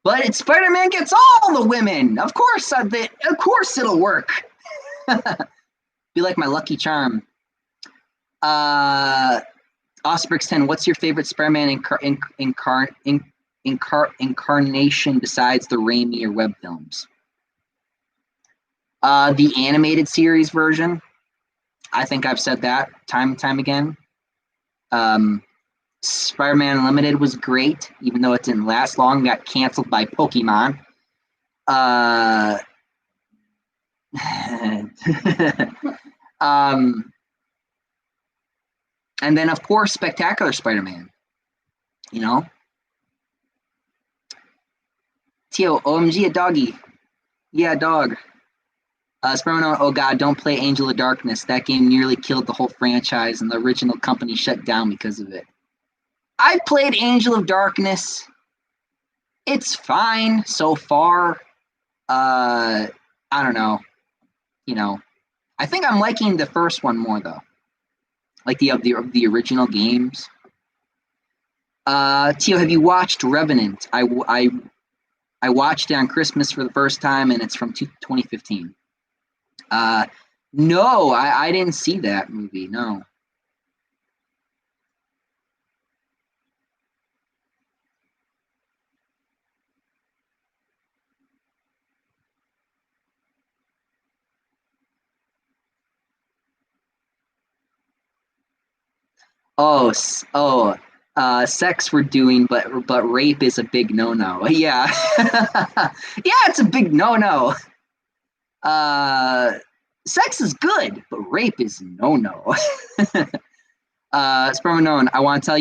Speaker 1: But Spider-Man gets all the women. Of course it'll work. Be like my lucky charm. Osprix 10, what's your favorite Spider-Man incarnation besides the Raimi or web films? The animated series version. I think I've said that time and time again. Spider-Man Unlimited was great, even though it didn't last long. Got canceled by Pokemon. And then, of course, Spectacular Spider-Man. You know? Tio, OMG, a doggy. Yeah, dog. Spider-Man, oh god, don't play Angel of Darkness. That game nearly killed the whole franchise, and the original company shut down because of it. I played Angel of Darkness. It's fine so far. I don't know. You know, I think I'm liking the first one more though, like the original games. Tio, have you watched Revenant? I watched it on Christmas for the first time, and it's from 2015. No, I didn't see that movie. No. Oh, Sex we're doing, but rape is a big no-no. Yeah. Yeah, it's a big no-no. Sex is good, but rape is no-no. Sperm Unknown, I want to tell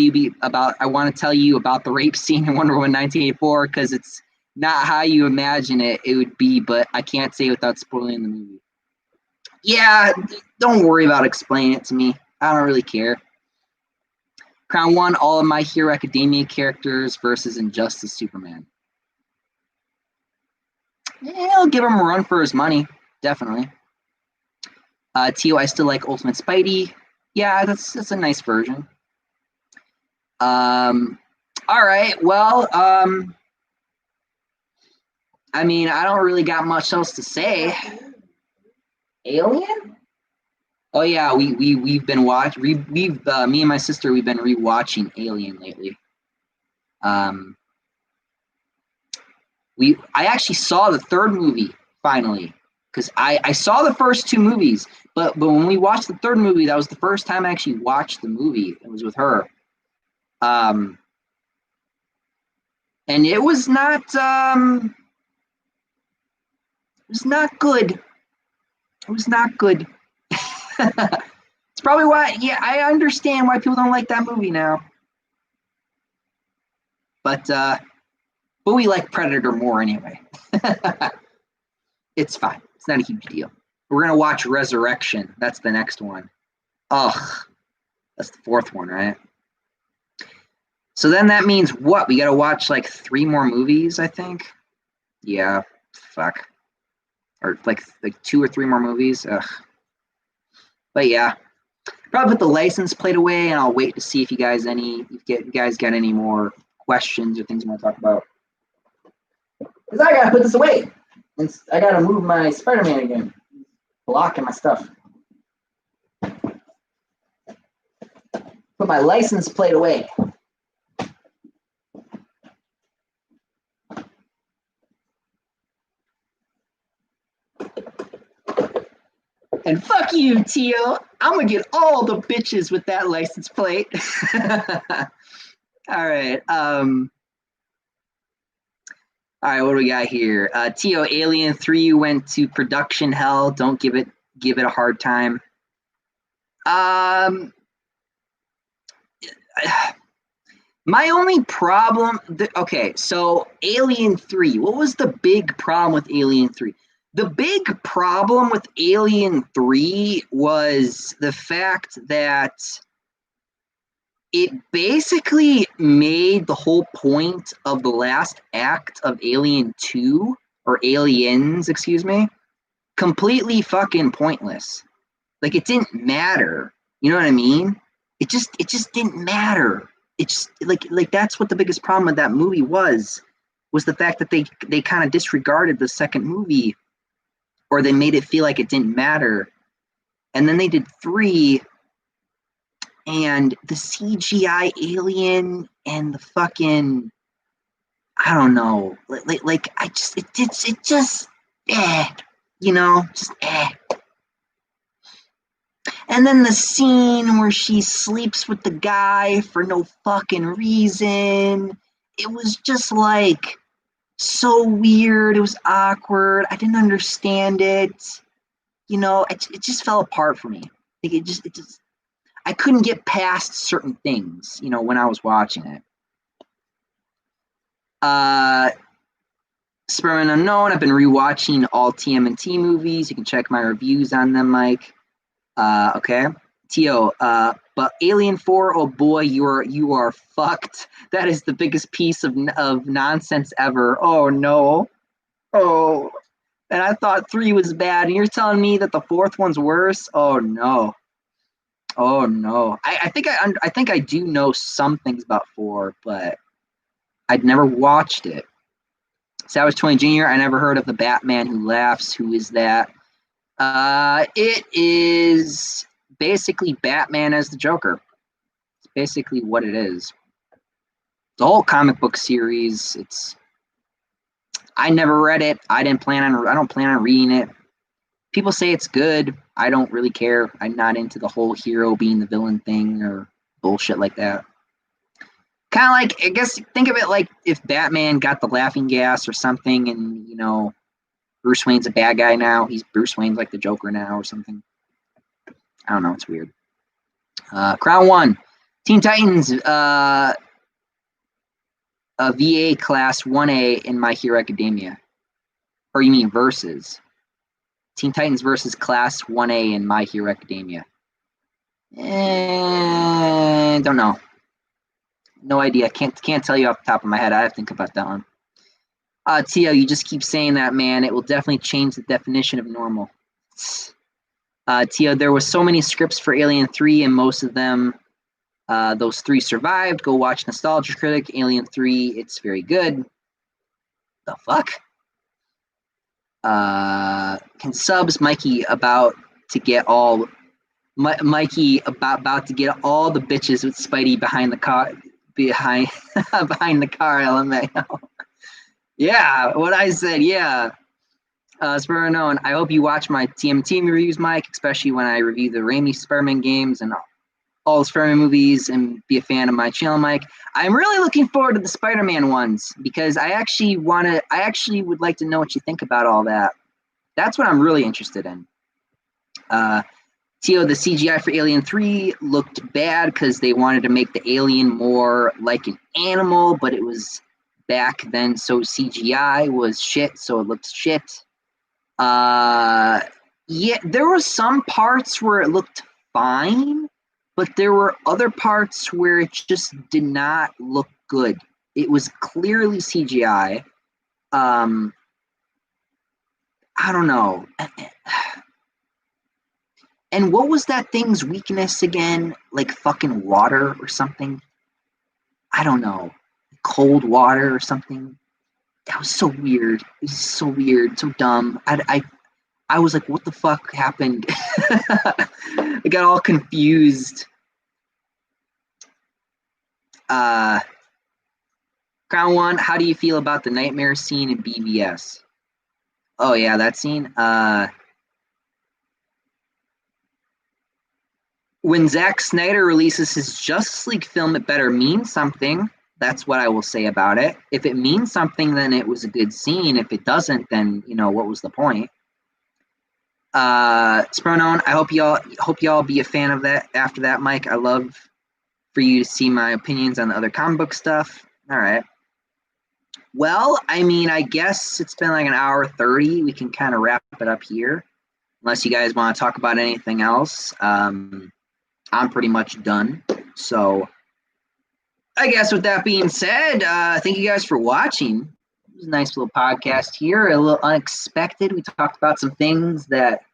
Speaker 1: you about the rape scene in Wonder Woman 1984 because it's not how you imagine it would be, but I can't say without spoiling the movie. Yeah, don't worry about explaining it to me. I don't really care. Crown 1, all of My Hero Academia characters versus Injustice Superman. Yeah, I'll give him a run for his money, definitely. Tio, I still like Ultimate Spidey. Yeah, that's a nice version. All right, well, I mean, I don't really got much else to say. Alien? Oh yeah, we've been watching. Me and my sister, we've been rewatching Alien lately. I actually saw the third movie finally because I saw the first two movies, but when we watched the third movie, that was the first time I actually watched the movie. It was with her, and it was not good. It was not good. It's probably why. Yeah, I understand why people don't like that movie now. But we like Predator more anyway. It's fine. It's not a huge deal. We're gonna watch Resurrection. That's the next one. Oh, that's the fourth one, right? So then that means what? We gotta watch like 3 more movies, I think. Yeah, fuck. Or like 2 or 3 more movies. Ugh. But yeah, probably put the license plate away, and I'll wait to see if you guys got any more questions or things you want to talk about. Because I gotta put this away. And I gotta move my Spider-Man again. Blocking my stuff. Put my license plate away. And fuck you, Tio. I'm gonna get all the bitches with that license plate. All right. All right, what do we got here? Tio, Alien 3 went to production hell. Don't give it a hard time. My only problem, okay, so Alien 3, what was the big problem with Alien 3? The big problem with Alien 3 was the fact that it basically made the whole point of the last act of Alien 2, or Aliens, excuse me, completely fucking pointless. Like, it didn't matter. You know what I mean? It just didn't matter. It's like that's what the biggest problem with that movie was the fact that they kind of disregarded the second movie, or they made it feel like it didn't matter. And then they did 3, and the CGI alien and the fucking, I don't know, like I just it just you know, just And then the scene where she sleeps with the guy for no fucking reason, it was just like so weird. It was awkward. I didn't understand it. You know, it just fell apart for me. Like it just I couldn't get past certain things, you know, when I was watching it. Spider-Man Unknown, I've been rewatching all TMNT movies. You can check my reviews on them, Mike. Okay. Tio, but Alien 4, oh boy, you are fucked. That is the biggest piece of nonsense ever. Oh no. Oh. And I thought 3 was bad, and you're telling me that the 4th one's worse? Oh no. Oh no. I think I do know some things about 4, but I'd never watched it. Savage 20 Jr., I never heard of The Batman Who Laughs. Who is that? It is basically Batman as the Joker. It's basically what it is. The whole comic book series. I never read it. I don't plan on reading it. People say it's good. I don't really care. I'm not into the whole hero being the villain thing or bullshit like that. Kind of like, I guess, think of it like if Batman got the laughing gas or something, and Bruce Wayne's a bad guy now. Bruce Wayne's like the Joker now or something. I don't know. It's weird. Crown 1. Teen Titans VA Class 1A in My Hero Academia. Or you mean versus? Teen Titans versus Class 1A in My Hero Academia. Don't know. No idea. Can't tell you off the top of my head. I have to think about that one. Tio, you just keep saying that, man. It will definitely change the definition of normal. Tio, there was so many scripts for Alien 3, and most of them, those 3 survived. Go watch Nostalgia Critic, Alien 3. It's very good. The fuck? Can subs Mikey about to get all Mikey about to get all the bitches with Spidey behind the car behind the car, LMAO. Yeah, what I said, yeah. Spur known. I hope you watch my TMT reviews, Mike, especially when I review the Raimi Spider-Man games and all the Spider-Man movies, and be a fan of my channel, Mike. I'm really looking forward to the Spider-Man ones because I actually would like to know what you think about all that. That's what I'm really interested in. Tio, the CGI for Alien 3 looked bad because they wanted to make the alien more like an animal, but it was back then, so CGI was shit, so it looked shit. Yeah, there were some parts where it looked fine, but there were other parts where it just did not look good. It was clearly CGI. I don't know. And what was that thing's weakness again? Like fucking water or something? I don't know. Cold water or something? That was so weird. It was so weird, so dumb. I was like, what the fuck happened? I got all confused. Crown 1, how do you feel about the nightmare scene in BVS? Oh yeah, that scene. When Zack Snyder releases his Justice League film, it better mean something. That's what I will say about it. If it means something, then it was a good scene. If it doesn't, then what was the point? Spronon, I hope y'all be a fan of that after that, Mike. I love for you to see my opinions on the other comic book stuff. All right. Well, I mean, I guess it's been like an hour 30. We can kind of wrap it up here, unless you guys want to talk about anything else. I'm pretty much done. So I guess with that being said, thank you guys for watching. It was a nice little podcast here, a little unexpected. We talked about some things that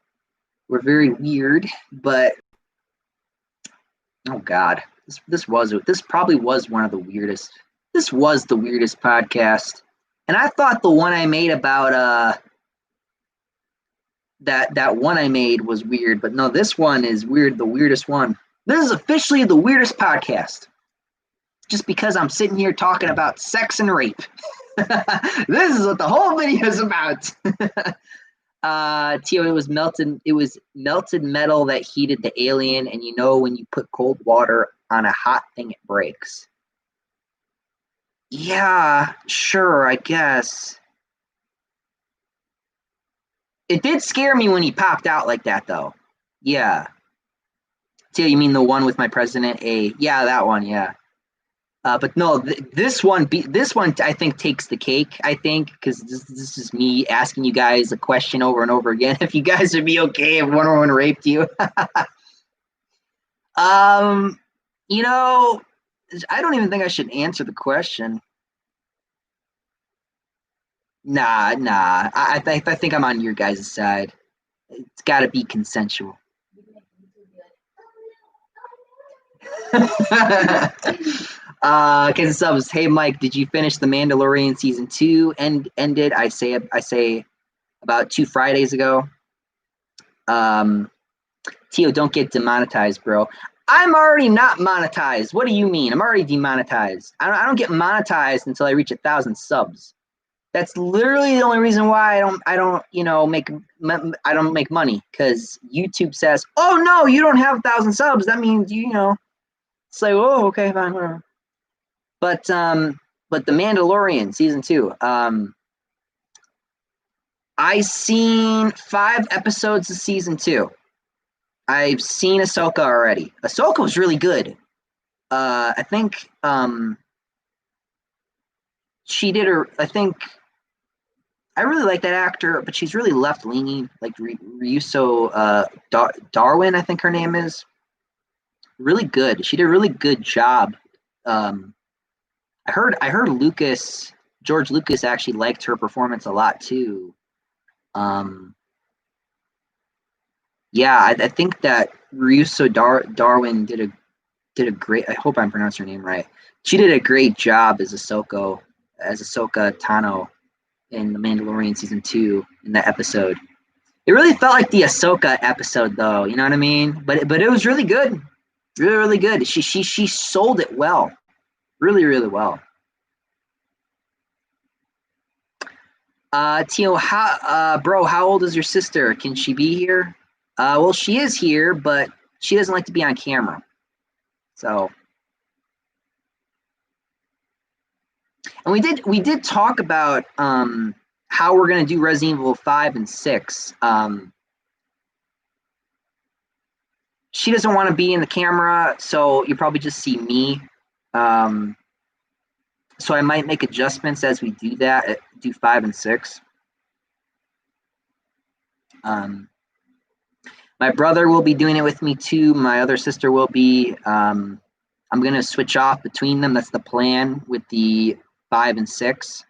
Speaker 1: were very weird, but oh god, this probably was one of the weirdest. This was the weirdest podcast, and I thought the one I made about that one I made was weird, but no, this one is weird. The weirdest one. This is officially the weirdest podcast. Just because I'm sitting here talking about sex and rape. This is what the whole video is about. Tio, it was melted metal that heated the alien, and when you put cold water on a hot thing, it breaks. Yeah, sure, I guess. It did scare me when he popped out like that, though. Yeah. Tio, you mean the one with my President A? Yeah, that one, yeah. But no, this one I think takes the cake. I think because this is me asking you guys a question over and over again. If you guys would be okay if one woman raped you, I don't even think I should answer the question. Nah. I think I'm on your guys' side. It's got to be consensual. Kansas subs. Hey Mike, did you finish The Mandalorian season 2? Ended. I say about 2 Fridays ago. Tio, don't get demonetized, bro. I'm already not monetized. What do you mean? I'm already demonetized. I don't get monetized until I reach 1,000 subs. That's literally the only reason why I don't make money, because YouTube says, oh no, you don't have 1,000 subs. That means it's like, oh, okay, fine, whatever. the Mandalorian season 2. I seen 5 episodes of season 2. I've seen Ahsoka already. Ahsoka was really good. I think she did her. I think I really like that actor, but she's really left leaning, like Ryuso Darwin, I think her name is. Really good. She did a really good job. I heard George Lucas actually liked her performance a lot too. Yeah, I think that Ryuso Darwin did a great. I hope I'm pronouncing her name right. She did a great job as Ahsoka Tano in The Mandalorian season 2 in that episode. It really felt like the Ahsoka episode, though. You know what I mean? But it was really good, really good. She sold it well, really really well. Tio, bro, how old is your sister? Can she be here? Well, she is here, but she doesn't like to be on camera. So, and we did talk about how we're gonna do Resident Evil 5 and 6. She doesn't want to be in the camera, so you probably just see me. So I might make adjustments as we do that, do 5 and 6. My brother will be doing it with me too. My other sister will be. I'm going to switch off between them. That's the plan with the 5 and 6.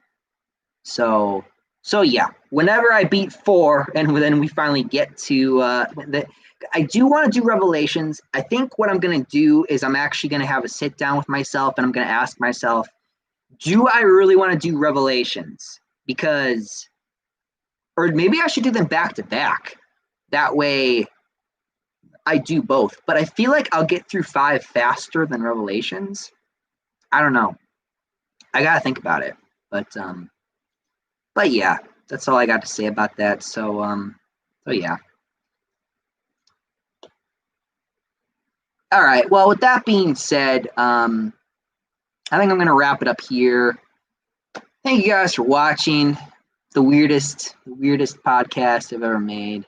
Speaker 1: So yeah, whenever I beat 4 and then we finally get to I do want to do Revelations. I think what I'm going to do is I'm actually going to have a sit down with myself and I'm going to ask myself, do I really want to do Revelations? Because, or maybe I should do them back to back. That way I do both. But I feel like I'll get through 5 faster than Revelations. I don't know. I got to think about it. But yeah, that's all I got to say about that. So yeah. All right. Well, with that being said, I think I'm going to wrap it up here. Thank you guys for watching the weirdest podcast I've ever made.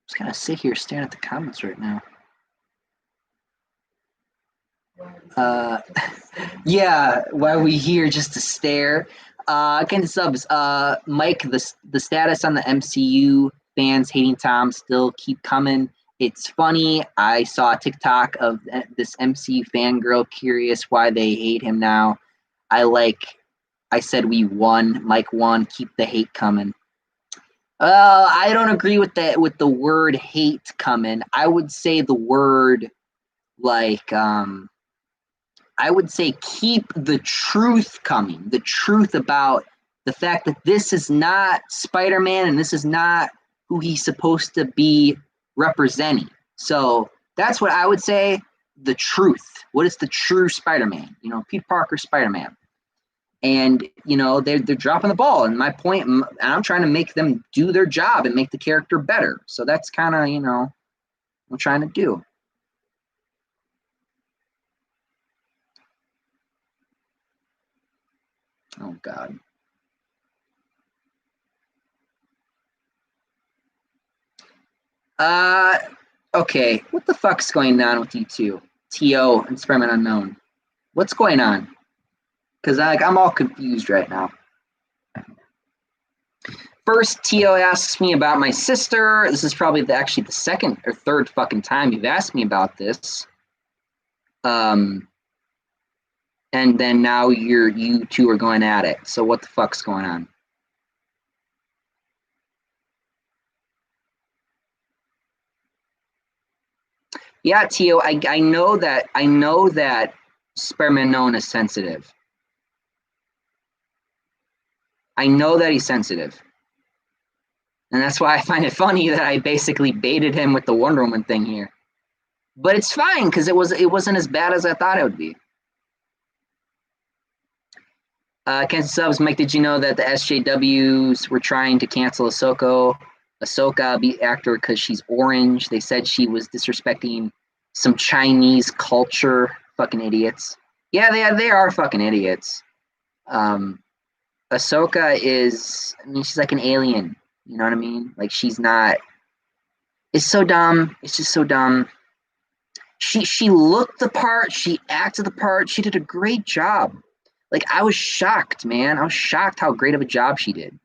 Speaker 1: Just kind of sit here staring at the comments right now. Yeah, why are we here just to stare? Again, subs. Mike, the status on the MCU fans hating Tom still keep coming. It's funny. I saw a TikTok of this MCU fangirl curious why they hate him now. I said we won. Mike won. Keep the hate coming. I don't agree with that. With the word hate coming, I would say the word like I would say keep the truth coming. The truth about the fact that this is not Spider-Man and this is not who he's supposed to be representing. So that's what I would say. The truth. What is the true Spider-Man? You know, Peter Parker Spider-Man. And, you know, they're dropping the ball. And my point, and I'm trying to make them do their job and make the character better. So that's kind of, you know, what I'm trying to do. Oh, God. Okay. What the fuck's going on with you two? T.O. and Spider-Man Unknown. What's going on? Because I'm all confused right now. First, T.O. asks me about my sister. This is probably actually the second or third fucking time you've asked me about this. And then now you two are going at it. So what the fuck's going on? Yeah, Tio, I know that Spider-Man Unknown is sensitive. I know that he's sensitive. And that's why I find it funny that I basically baited him with the Wonder Woman thing here. But it's fine because it wasn't as bad as I thought it would be. Kansas Subs, Mike, did you know that the SJWs were trying to cancel Ahsoka be actor because she's orange? They said she was disrespecting some Chinese culture. Fucking idiots. Yeah, they are fucking idiots. Ahsoka is, I mean, she's like an alien. You know what I mean? Like, she's not. It's so dumb. It's just so dumb. She looked the part. She acted the part. She did a great job. Like, I was shocked, man. I was shocked how great of a job she did.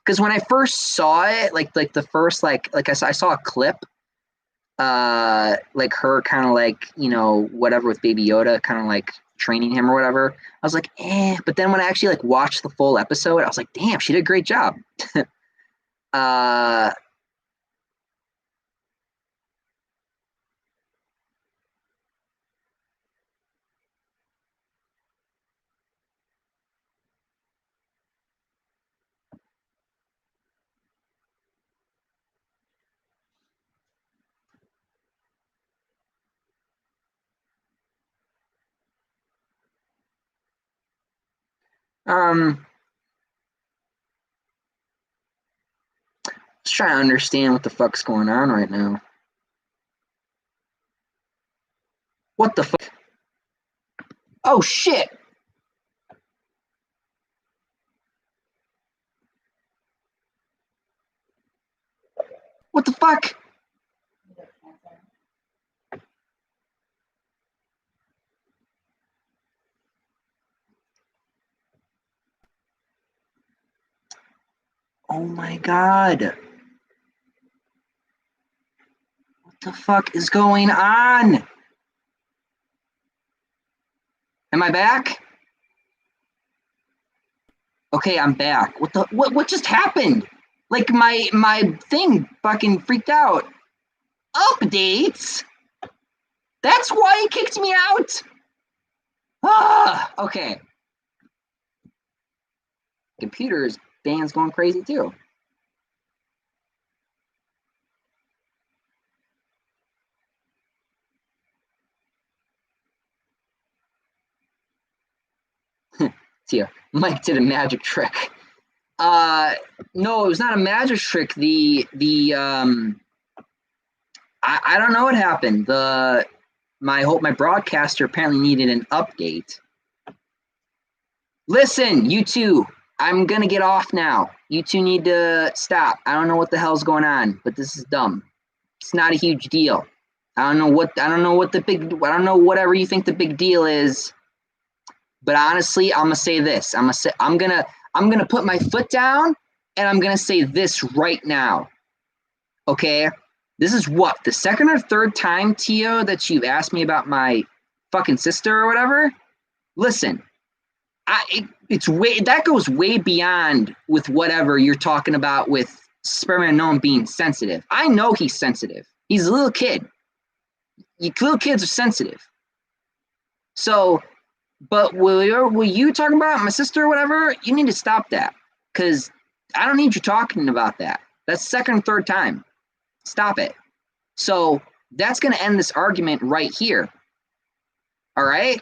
Speaker 1: Because when I first saw it, like the first like I saw a clip, like her kind of like, you know, whatever with Baby Yoda, kind of like training him or whatever. I was like, eh. But then when I actually like watched the full episode, I was like, damn, she did a great job. Just trying to understand what the fuck's going on right now. What the fuck? Oh shit! What the fuck? Oh my god. What the fuck is going on? Am I back? Okay, I'm back. What just happened? Like my thing fucking freaked out. Updates? That's why he kicked me out. Okay. Computer's band's going crazy too. See, Mike did a magic trick. No, it was not a magic trick. I don't know what happened. My broadcaster apparently needed an update. Listen, you two, I'm gonna get off now. You two need to stop. I don't know what the hell's going on, but this is dumb. It's not a huge deal. I don't know whatever you think the big deal is. But honestly, I'm gonna say this. I'm gonna put my foot down and I'm gonna say this right now. Okay? This is what, the second or third time, Tio, that you've asked me about my fucking sister or whatever? Listen, that goes way beyond with whatever you're talking about with Spider-Man Unknown being sensitive. I know he's sensitive. He's a little kid. Little kids are sensitive. So, but will you talking about my sister or whatever? You need to stop that because I don't need you talking about that. That's second and third time. Stop it. So that's going to end this argument right here. All right?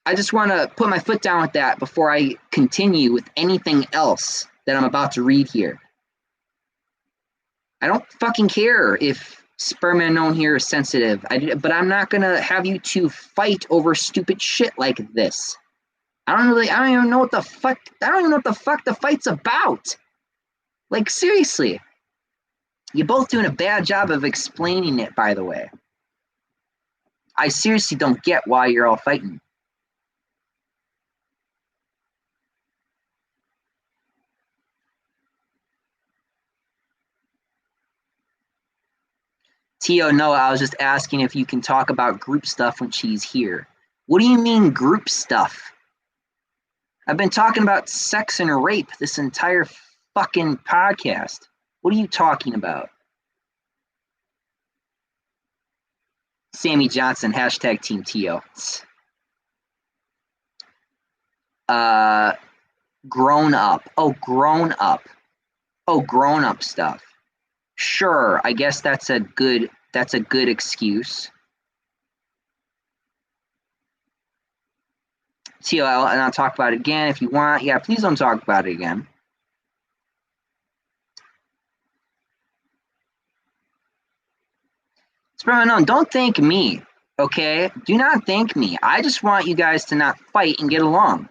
Speaker 1: I just want to put my foot down with that before I continue with anything else that I'm about to read here. I don't fucking care if Spider-Man Unknown here is sensitive, but I'm not going to have you two fight over stupid shit like this. I don't even know what the fuck the fight's about. Like, seriously. You're both doing a bad job of explaining it, by the way. I seriously don't get why you're all fighting. Tio, no, I was just asking if you can talk about group stuff when she's here. What do you mean group stuff? I've been talking about sex and rape this entire fucking podcast. What are you talking about? Sammy Johnson, hashtag Team Tio. Grown up. Oh, grown up. Oh, grown up stuff. Sure, I guess that's a good excuse. TOL, and I'll talk about it again if you want. Yeah, please don't talk about it again. Spermanon, don't thank me, okay? Do not thank me. I just want you guys to not fight and get along.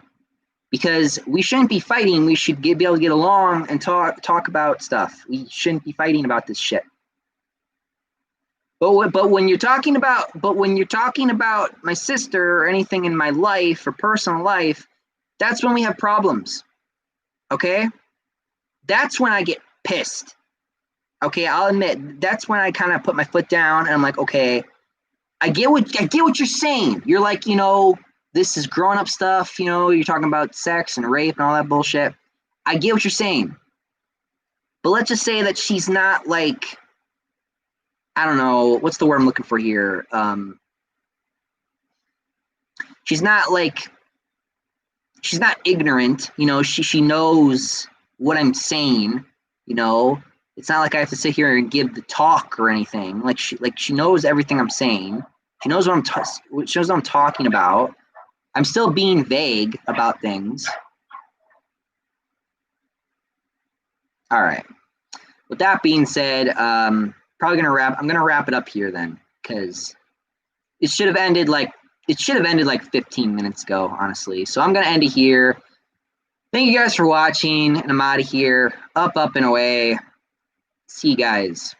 Speaker 1: Because we shouldn't be fighting. We should be able to get along and talk about stuff. We shouldn't be fighting about this shit. But when you're talking about my sister or anything in my life or personal life, that's when we have problems. Okay? That's when I get pissed. Okay, I'll admit that's when I kind of put my foot down and I'm like, okay, I get what you're saying. You're like, this is grown up stuff, you're talking about sex and rape and all that bullshit. I get what you're saying. But let's just say that she's not like, I don't know, what's the word I'm looking for here? She's not ignorant, she knows what I'm saying, It's not like I have to sit here and give the talk or anything. She knows everything I'm saying. She knows what I'm talking about. I'm still being vague about things. All right. With that being said, I'm gonna wrap it up here then, because it should have ended like 15 minutes ago, honestly. So I'm gonna end it here. Thank you guys for watching, and I'm out of here. Up and away. See you guys.